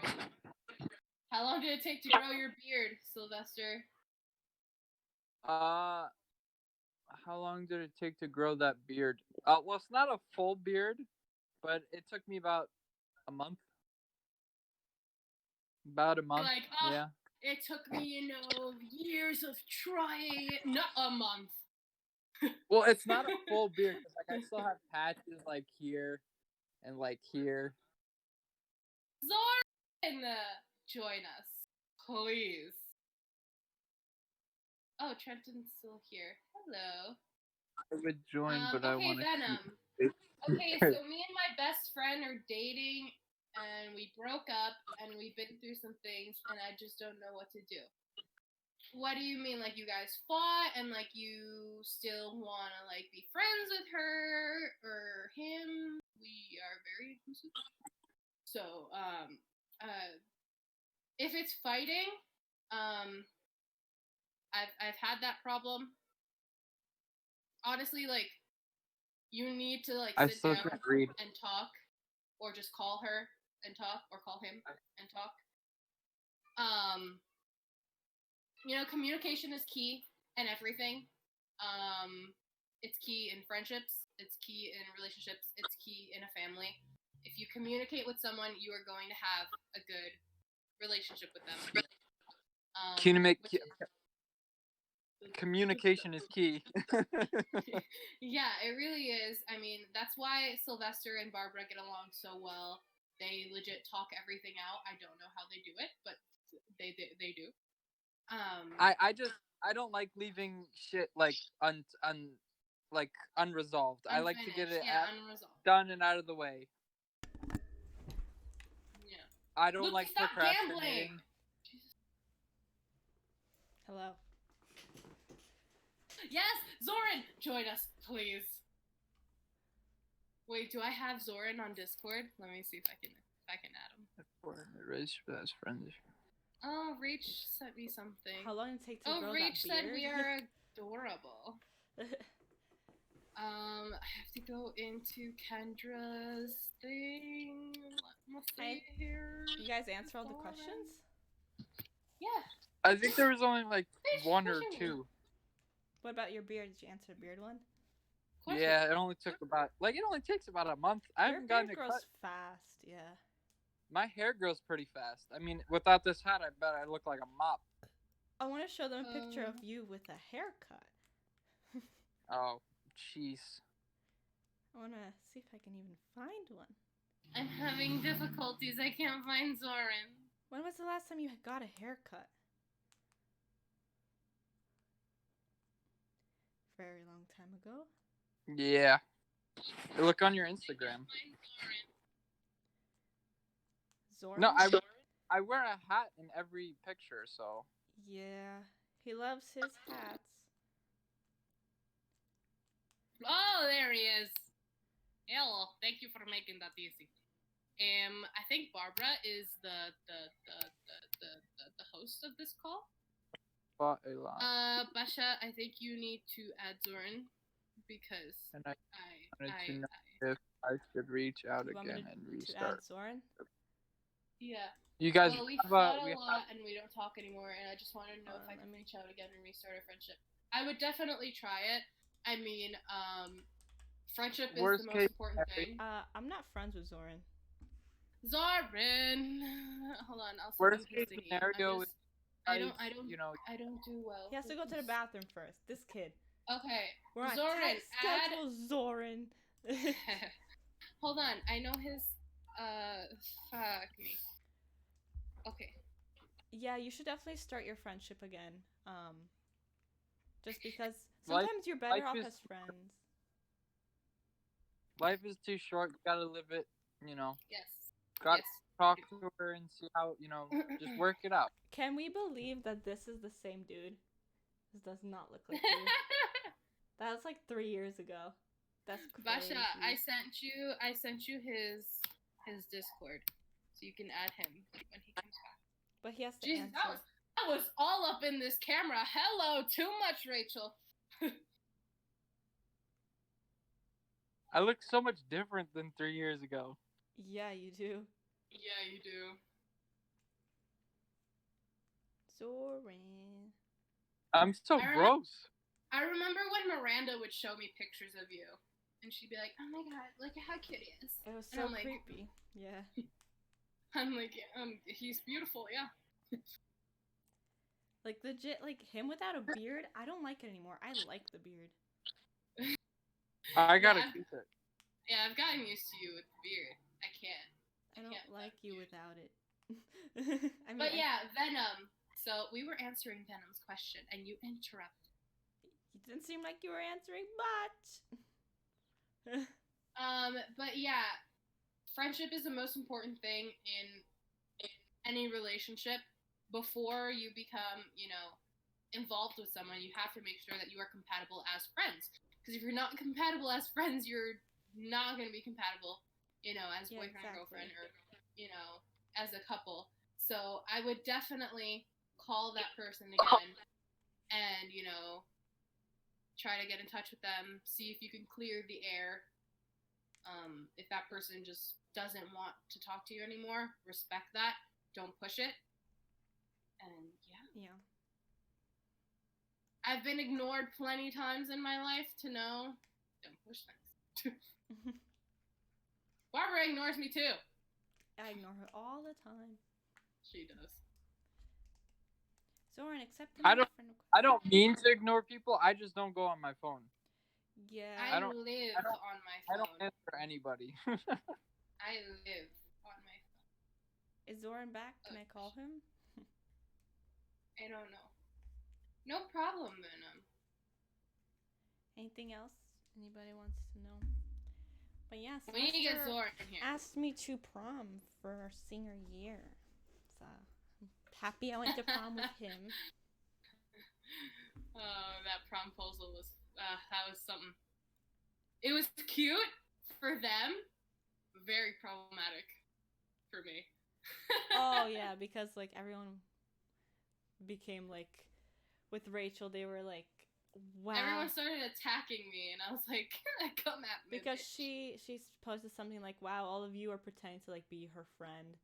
How long did it take to grow your beard, Sylvester? How long did it take to grow that beard? Well, it's not a full beard, but it took me about a month. About a month. Like, yeah. It took me, years of trying it. Not a month. Well, it's not a full beard. 'Cause, like, I still have patches like here and like here. Zoran, join us, please. Oh, Trenton's still here. Hello. I would join, but I okay, want to. Venom. Okay, so me and my best friend are dating, and we broke up, and we've been through some things, and I just don't know what to do. What do you mean? Like, you guys fought, and, like, you still want to, like, be friends with her, or him? We are very inclusive. So, if it's fighting, I've had that problem. Honestly, like, you need to, like, sit down and talk, or just call her and talk, or call him and talk. Communication is key in everything. It's key in friendships. It's key in relationships. It's key in a family. If you communicate with someone, you are going to have a good relationship with them. Communication is key. Yeah, it really is. I mean, that's why Sylvester and Barbara get along so well. They legit talk everything out. I don't know how they do it, but they do. I don't like leaving shit like unresolved. I like to get it done and out of the way. Yeah. I don't like procrastinating. Hello. Yes, Zoran, join us, please. Wait, do I have Zoran on Discord? Let me see if I can add him. That's friends. Oh, Rach sent me something. How long did it take to grow that beard? Oh, Rach said we are adorable. I have to go into Kendra's thing. Let me see here. You guys answer all the questions? Yeah. I think there was only like one or two. What about your beard? Did you answer the beard one? Yeah, it only takes about a month. I haven't gotten it cut. Your beard grows fast, yeah. My hair grows pretty fast. I mean, without this hat, I bet I look like a mop. I want to show them a picture of you with a haircut. Oh, jeez. I want to see if I can even find one. I'm having difficulties. I can't find Zoran. When was the last time you got a haircut? Very long time ago. Yeah. Look on your Instagram. Zoran? No, I wear a hat in every picture, so. Yeah, he loves his hats. Oh, there he is. Hello, thank you for making that easy. I think Barbara is the host of this call. Basha, I think you need to add Zoran because and I wanted to know if I should reach out again and restart. To add Zoran? Yeah. You guys, we fought a lot and we don't talk anymore, and I just wanted to know if I can reach out again and restart a friendship. I would definitely try it. I mean, friendship is the most important thing. I'm not friends with Zoran. Zoran! Hold on, I'll worst case scenario is I don't do well. He has to go to the bathroom first. This kid. Okay. We're on Zoran, schedule, Zoran. Hold on, I know his. Fuck me. Okay. Yeah, you should definitely start your friendship again. Just because Life, sometimes you're better life off is as friends. life is too short. You gotta live it. You know, Yes. gotta Yes. talk to her and see how. Just work it out. Can we believe that this is the same dude? This does not look like you. That was like 3 years ago. That's crazy. Basha, I sent you his Discord, so you can add him when he comes back. But he has to Jesus, answer. that was all up in this camera. Hello, too much, Rachel. I look so much different than 3 years ago. Yeah, you do. Yeah, you do. Zoran. I'm so gross. I remember when Miranda would show me pictures of you, and she'd be like, "Oh my god, look at how cute he is." It was And so I'm like, creepy. Yeah. I'm like, he's beautiful, yeah. Like legit, like him without a beard, I don't like it anymore. I like the beard. I gotta Yeah, keep it. Yeah, I've gotten used to you with the beard. I can't. I don't can't like you beard. without it. I mean, But yeah, Venom. So we were answering Venom's question, and you interrupted. it didn't seem like you were answering, but But yeah, friendship is the most important thing in any relationship. Before you become, involved with someone, you have to make sure that you are compatible as friends. Because if you're not compatible as friends, you're not going to be compatible, as Yeah, boyfriend and girlfriend, or, exactly. as a couple. So I would definitely call that person again and, try to get in touch with them, see if you can clear the air. If that person just doesn't want to talk to you anymore, respect that. Don't push it. And yeah. I've been ignored plenty times in my life to know. Don't push things. Barbara ignores me too. I ignore her all the time. She does. Zoran, accept I my don't- friend request. I don't mean to ignore people. I just don't go on my phone. Yeah. I don't- live I don't- on my I phone. don't answer anybody. I live on my phone. Is Zoran back? Can I call him? I don't know. No problem, Venom. Anything else anybody wants to know? But yeah, We need to get Sylvester Zoran here. asked me to prom for our senior year. So I'm happy I went to prom with him. That promposal was that was something. It was cute for them, very problematic for me. Oh yeah, because like everyone became like with Rachel, they were like, wow. Everyone started attacking me, and I was like, "Come at me!" Because bitch. she posted something like, "Wow, all of you are pretending to like be her friend,"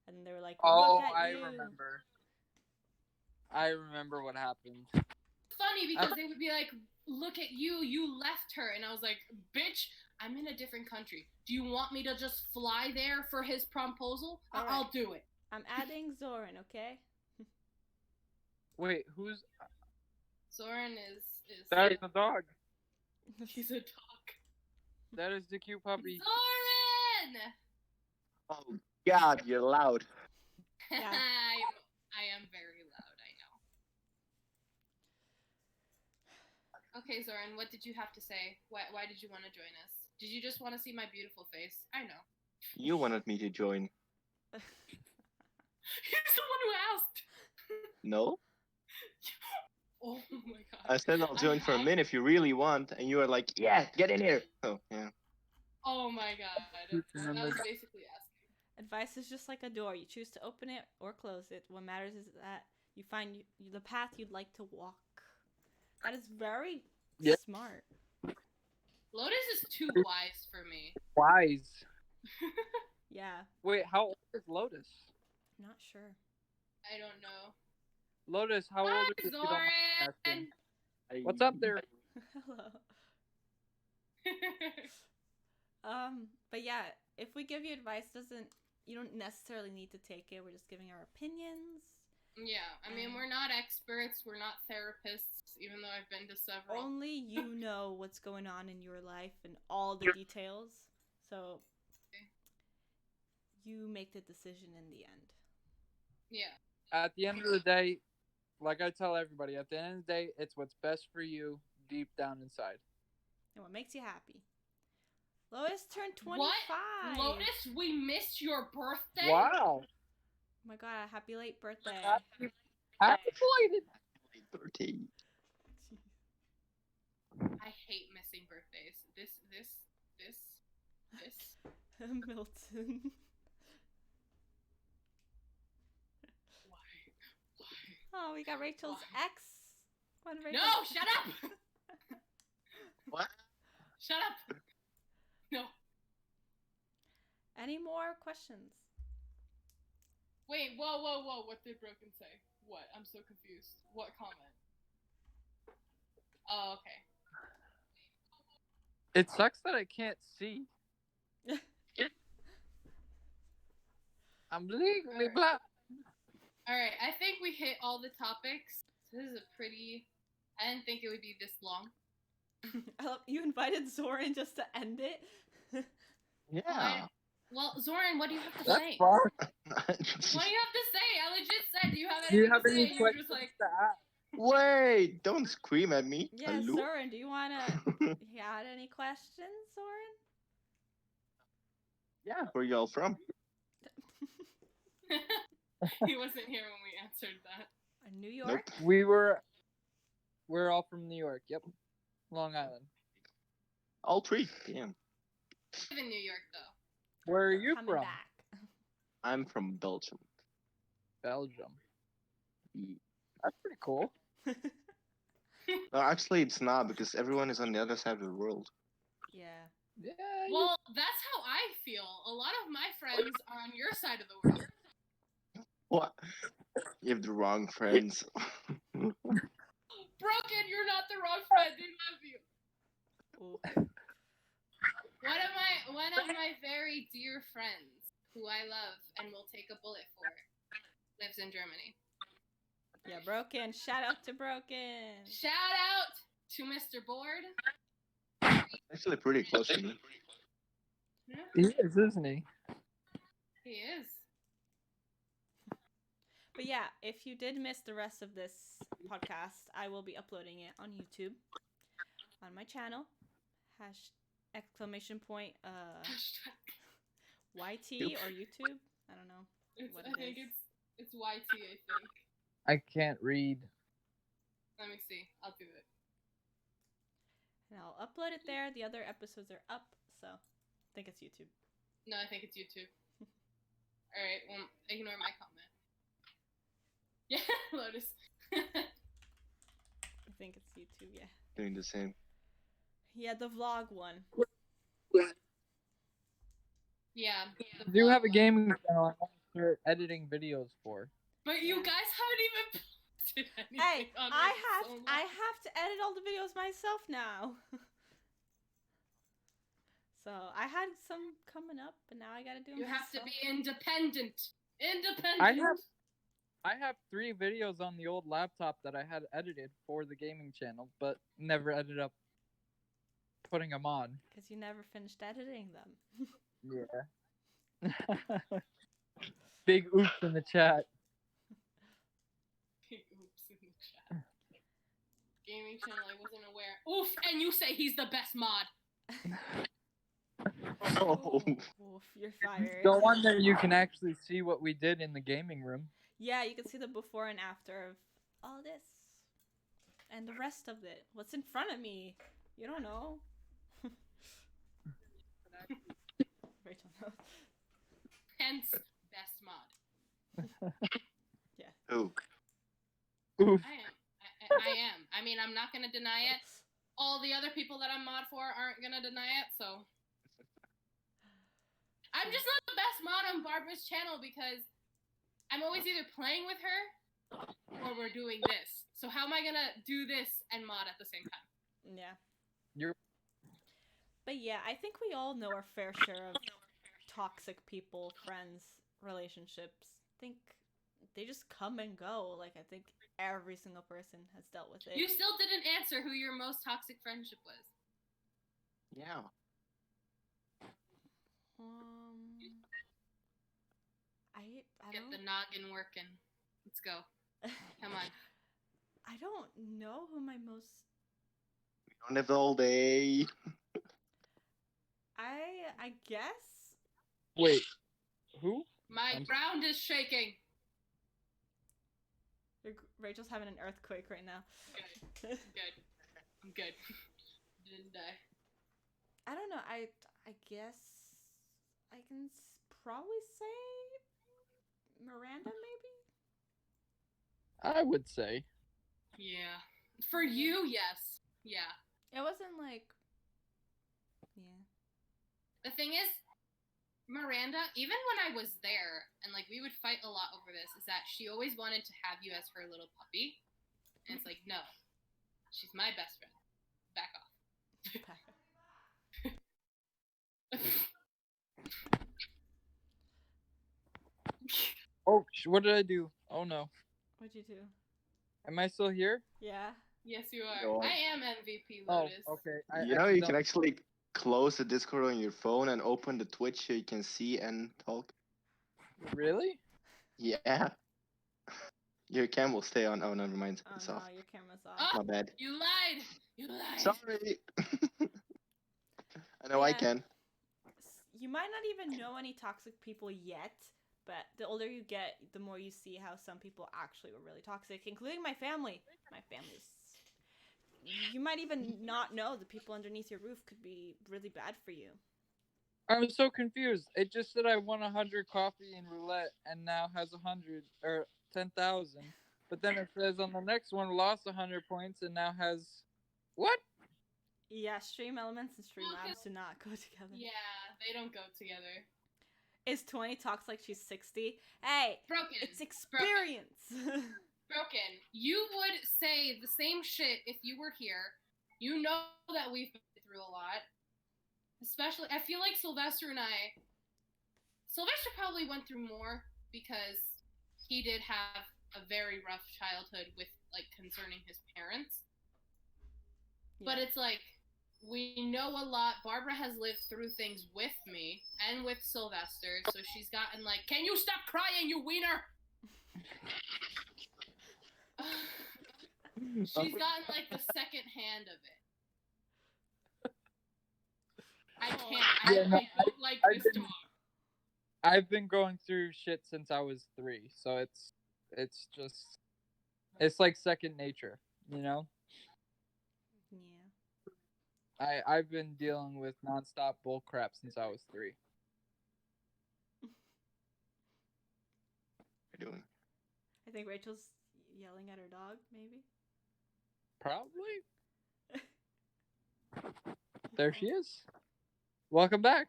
and they were like, Oh, "Look at I you." remember. I remember what happened. Funny because they would be like, "Look at you! You left her," and I was like, "Bitch, I'm in a different country. Do you want me to just fly there for his promposal? All I'll right. do it." I'm adding Zoran, okay? Wait, who's Zoran is. that? Is the dog. He's a dog. That is the cute puppy. Zoran! Oh God, you're loud. Yeah. I am very loud, I know. Okay, Zoran, what did you have to say? Why did you want to join us? Did you just want to see my beautiful face? I know. You wanted me to join. He's the one who asked. No? Oh my god. I said I'll join for a minute if you really want, and you were like, yeah, get in here. Oh, yeah. Oh my god. That was basically asking. Advice is just like a door. You choose to open it or close it. What matters is that you find the path you'd like to walk. That is very smart. Lotus is too wise for me. Wise. Yeah. Wait, how old is Lotus? Not sure. I don't know. Lotus, how old Hi, is you? Don't mind asking. Zoran! What's up there? Hello. But yeah, if we give you advice, you don't necessarily need to take it. We're just giving our opinions. Yeah, I mean, we're not experts, we're not therapists, even though I've been to several. Only you know what's going on in your life and all the details. So you make the decision in the end. Yeah. At the end of the day, like I tell everybody, at the end of the day, it's what's best for you deep down inside. And what makes you happy. Lotus turned 25. What? Lotus, we missed your birthday? Wow. Oh my god, happy late birthday. Happy belated. Dirty. I hate missing birthdays. This. Milton. Why? Oh, we got Rachel's ex. One of No, Rachel's- shut up! What? Shut up! No. Any more questions? Wait, whoa. What did Broken say? What? I'm so confused. What comment? Oh, okay. It sucks that I can't see. I'm legally blind. Alright, I think we hit all the topics. This is a pretty... I didn't think it would be this long. I love you invited Zoran just to end it. Yeah. Well, Zoran, what do you have to That's say? far. What do you have to say? I legit said, do you have Do you anything have to say? any And you were questions just like, to ask? Wait, don't scream at me. Yeah, Hello? Zoran, do you wanna got any questions, Zoran? Yeah. Where y'all from? he wasn't here when we answered that. New York? Nope. We're all from New York. Yep. Long Island. All three. Damn. I live in New York, though. Where are you Coming from? back. I'm from Belgium. Belgium. Mm. That's pretty cool. No, actually, it's not because everyone is on the other side of the world. Yeah. Yeah. Well, that's how I feel. A lot of my friends are on your side of the world. What? You have the wrong friends. Broken, you're not the wrong friend. They love you. Ooh. One of my very dear friends, who I love and will take a bullet for, lives in Germany. Yeah, Broken. Shout out to Broken. Shout out to Mr. Board. Actually, pretty close to me. Yeah, He is, isn't he? he is. But yeah, if you did miss the rest of this podcast, I will be uploading it on YouTube on my channel. Exclamation point YT or YouTube. I don't know. What I it think is. it's YT. I think. I can't read. Let me see. I'll do it. And I'll upload it there. The other episodes are up, so I think it's YouTube. No, I think it's YouTube. All right. Well, ignore my comment. Yeah, Lotus. I think it's YouTube, yeah. Doing the same. Yeah, the vlog one. Yeah. the Do you vlog have a one. gaming channel I want to start editing videos for? But you Yeah. guys haven't even posted anything Hey, on I it have so long. I have to edit all the videos myself now. So I had some coming up, but now I gotta do them You have to myself. be independent. Independent. I have 3 videos on the old laptop that I had edited for the gaming channel, but never ended up putting them on. Because you never finished editing them. Yeah. Big oops in the chat. Big oops in the chat. Gaming channel, I wasn't aware. Oof, and you say he's the best mod. Oh. Oof, you're fired. The one that you can actually see what we did in the gaming room. Yeah, you can see the before and after of all this. And the rest of it. What's in front of me? You don't know. Rachel knows. Hence, best mod. Yeah. Oh. Oof. I am. I mean, I'm not gonna deny it. All the other people that I'm mod for aren't gonna deny it, so. I'm just not the best mod on Barbara's channel because I'm always either playing with her or we're doing this. So how am I gonna do this and mod at the same time? Yeah. You're But yeah, I think we all know our fair share of toxic people, friends, relationships. I think they just come and go. Like, I think every single person has dealt with it. You still didn't answer who your most toxic friendship was. Yeah. I Get don't the noggin working. Let's go. Come on. I don't know who my most. We don't have all day. I guess Wait, who? My I'm- ground is shaking. Rachel's having an earthquake right now. Good. I'm good. Didn't die. I don't know. I guess I can probably say Miranda, maybe. I would say. Yeah. For you, yes. Yeah. It wasn't like. Yeah. The thing is, Miranda, even when I was there, and like we would fight a lot over this, is that she always wanted to have you as her little puppy. And it's like, no. She's my best friend. Back off. Oh, what did I do? Oh no. What'd you do? Am I still here? Yeah. Yes, you are. Go on. I am MVP, Oh, Lotus. okay. You know, you can actually close the Discord on your phone and open the Twitch so you can see and talk. Really? Yeah. Your cam will stay on. Oh, never mind. Oh It's no, off. your camera's off. Ah! My bad. You lied! You lied! Sorry. I know I Yeah. can. You might not even know any toxic people yet, but the older you get, the more you see how some people actually were really toxic, including my family. My family's. You might even not know the people underneath your roof could be really bad for you. I'm so confused. It just said I won 100 coffee in roulette and now has 100 or 10,000. But then it says on the next one lost 100 points and now has what? Yeah, stream elements and stream Well, labs do not go together. Yeah, they don't go together. Is 20 talks like she's 60? Hey, Broken. it's experience. Broken. You would say the same shit if you were here. You know that we've been through a lot. Especially, I feel like Sylvester probably went through more because he did have a very rough childhood with, like, concerning his parents. Yeah. But it's like, we know a lot. Barbara has lived through things with me and with Sylvester, so she's gotten like, can you stop crying, you wiener? She's gotten like the second hand of it. I can't. Yeah, no, I don't like I this didn't- dog. I've been going through shit since I was 3, so it's just it's like second nature, you know? Yeah. I've been dealing with nonstop bull crap since I was 3. What are you doing? I think Rachel's yelling at her dog, maybe. Probably. There she is. Welcome back.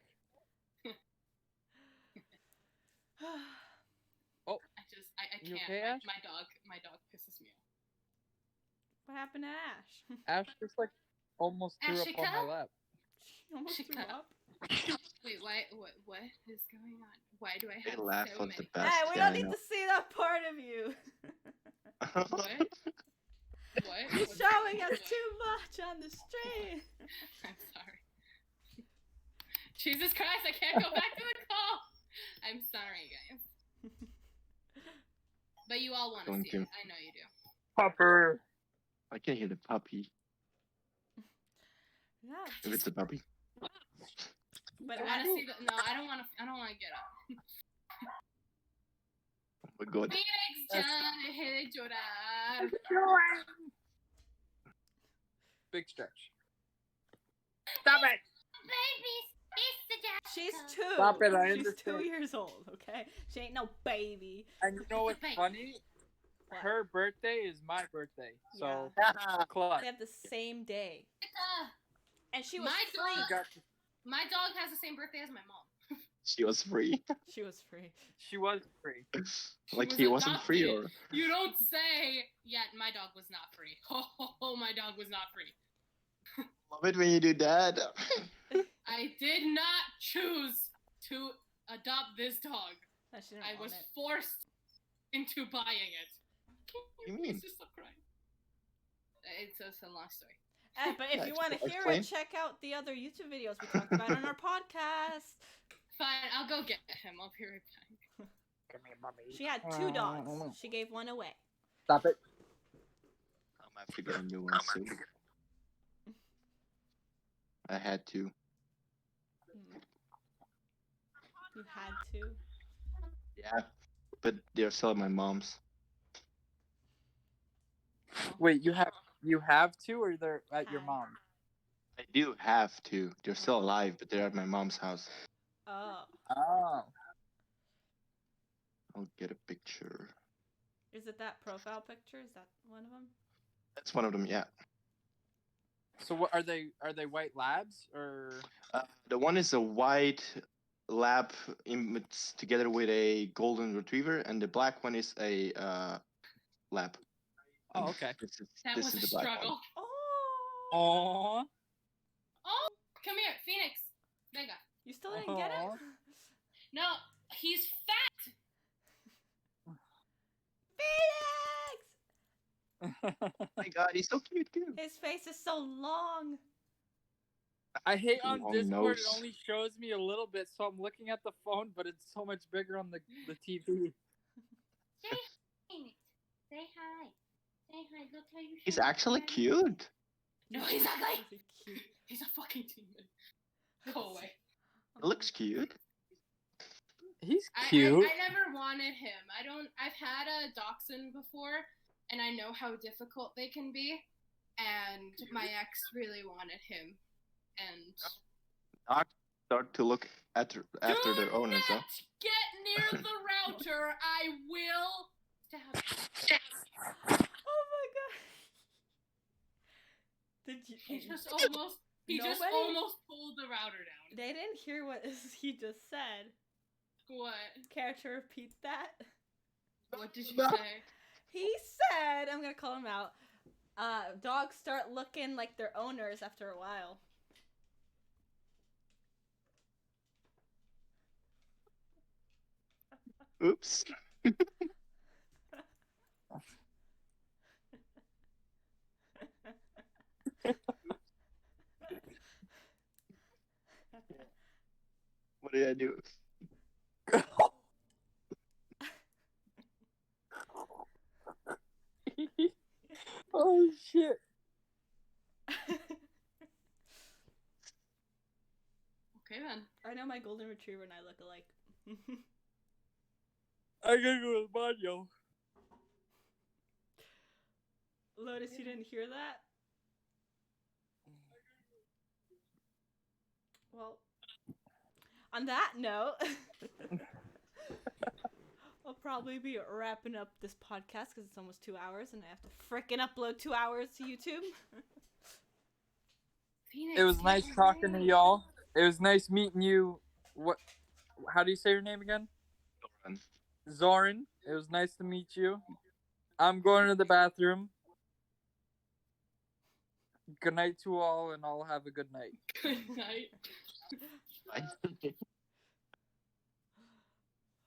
I You can't. okay, Ash? My dog pisses me off. What happened to Ash? Ash just like almost threw up on my Ashika? lap. She almost threw Ashika. up. Wait, what is going on? Why do I They have laugh so on the many? best. Hey, we yeah, don't I need know. to see that part of you. What? What? You're What's showing going us on? too much on the stream. I'm sorry. Jesus Christ, I can't go back to the call. I'm sorry, guys. But you all want to Going see to. it. I know you do. Popper. I can hear the puppy. Yeah, If it's a puppy. but I want to see the. No, I don't want to. I don't want to get up. Oh my god. Phoenix, John, deje de llorar. Big stretch. Stop it. she's 2. Stop it, I She's 2 understand. years old, okay? She ain't no baby. And you know what's Wait. funny? What? Her birthday is my birthday. So clutch. They have the same day. Uh, And she was My free. dog- Got- My dog has the same birthday as my mom. She was free. She was free. She was free. Like was he wasn't free adopted. or. You don't say. Yeah, my dog was not free. Oh, my dog was not free. Love it when you do that. I did not choose to adopt this dog. No, she didn't I want was it. forced into buying it. You mean? Please stop crying? It's a long story. But if Yeah, you want to hear explain. it, check out the other YouTube videos we talked about on our podcast. Fine, I'll go get him. I'll be right back. Come here, mommy. She had 2 dogs. She gave one away. Stop it. I'm gonna have to get a new one soon. I had to. You had to. Yeah, but they're still at my mom's. Wait, you have two, or they're at your Have. mom? I do have to. They're still alive, but they're at my mom's house. Oh. Oh. I'll get a picture. Is it that profile picture? Is that one of them? That's one of them, yeah. So what are they? Are they white labs or? The one is a white lab together with a golden retriever, and the black one is a lab. Oh, okay. That This was is a the black struggle. one. Oh. Aww. Oh, come here, Phoenix. Vega. You still didn't get Aw. it? No, he's fat. Phoenix! Oh my god, he's so cute too. His face is so long. I hate on Long Discord. nose. It only shows me a little bit, so I'm looking at the phone, but it's so much bigger on the TV. Phoenix, say hi. Say hi. Go tell your. He's actually cute. No, he's ugly. Is he cute? He's a fucking demon. Go away. He looks cute. He's I cute. never wanted him. I've had a dachshund before, and I know how difficult they can be. And my ex really wanted him, and Dogs start to look after their owners, Do huh? not get near the router. I will stab you. Oh my god. Did you? He just almost pulled the router down. They didn't hear what he just said. What? Care to repeat that? What did you say? He said, I'm gonna call him out. Dogs start looking like their owners after a while. Oops. What did I do? Oh shit. Okay then. I know my golden retriever and I look alike. I gotta go to the baño. Lotus, you didn't hear that? Well, on that note, I'll probably be wrapping up this podcast because it's almost 2 hours and I have to frickin' upload 2 hours to YouTube. Phoenix, It was get nice your talking to name. y'all. It was nice meeting you. What? How do you say your name again? Zoran. It was nice to meet you. I'm going to the bathroom. Good night to all, and all have a good night. Good night.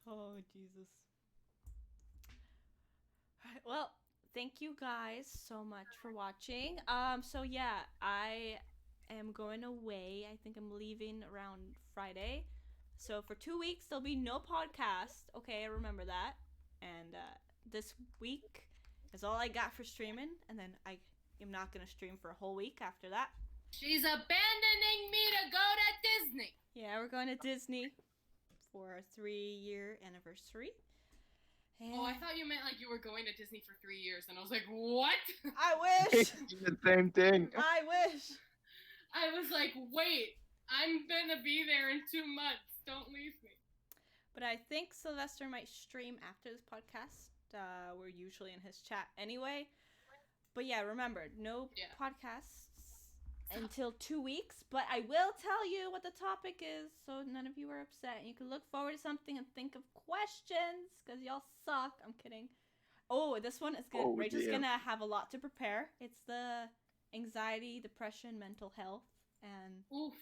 Oh, Jesus. Alright, well, thank you guys so much for watching. So yeah, I am going away. I think I'm leaving around Friday. So for 2 weeks, there'll be no podcast. Okay, I remember that. And this week is all I got for streaming. And then I am not going to stream for a whole week after that. She's abandoning me to go to Disney. Yeah, we're going to Disney for our 3-year anniversary. And Oh, I thought you meant like you were going to Disney for 3 years, and I was like, what? I wish! The same thing. I wish! I was like, wait, I'm gonna be there in 2 months. Don't leave me. But I think Sylvester might stream after this podcast. We're usually in his chat anyway. But yeah, remember, no Yeah. podcasts until 2 weeks. But I will tell you what the topic is, so none of you are upset. You can look forward to something and think of questions, because y'all suck. I'm kidding. Oh, this one is good. Oh, Rachel's dear. gonna have a lot to prepare. It's the anxiety, depression, mental health, and Oof.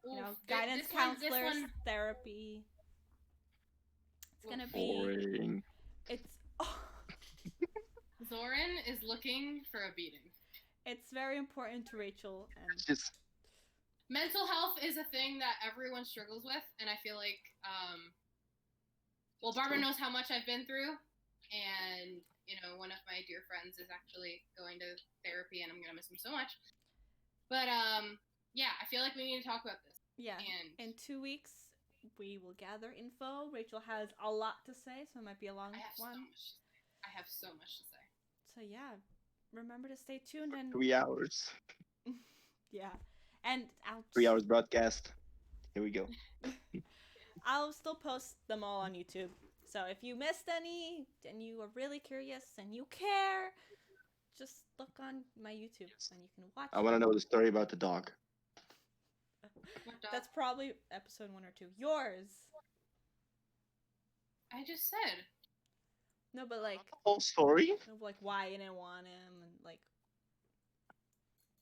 you know, Oof. guidance This one- counselors, therapy. It's gonna be. Boring. It's is looking for a beating. It's very important to Rachel, and It's just Mental health is a thing that everyone struggles with, and I feel like, well, Barbara knows how much I've been through, and, you know, one of my dear friends is actually going to therapy, and I'm going to miss him so much. But, yeah, I feel like we need to talk about this. yeah. And In 2 weeks, we will gather info. Rachel has a lot to say, so it might be a long I have so one. much to say. I have so much to say. So yeah, remember to stay tuned and 3 hours. yeah, and 3 hours broadcast. Here we go. I'll still post them all on YouTube. So if you missed any and you are really curious and you care, just look on my YouTube and you can watch. I want to know the story about the dog. What dog? That's probably episode 1 or 2. Yours. I just said. No, but like, Whole story? why you didn't want him and like.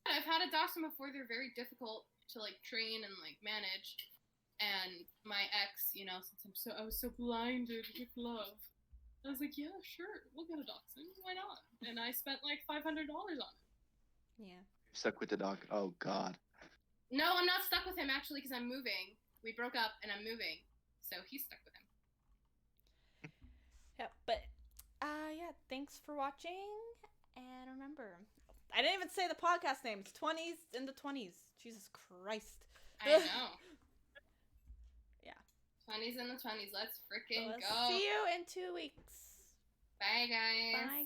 I've had a dachshund before. They're very difficult to like train and like manage. And my ex, you know, since I was so blinded with love, I was like, yeah, sure, we'll get a dachshund. Why not? And I spent like $500 on it. Yeah. Stuck with the dog. Oh God. No, I'm not stuck with him actually because I'm moving. We broke up and I'm moving, so he's stuck with him. Yeah, but yeah, thanks for watching. And remember, I didn't even say the podcast name. It's 20's in the 20's. Jesus Christ. I know. Yeah. 20's in the 20's. Let's freaking Let's go. see you in 2 weeks. Bye, guys. Bye,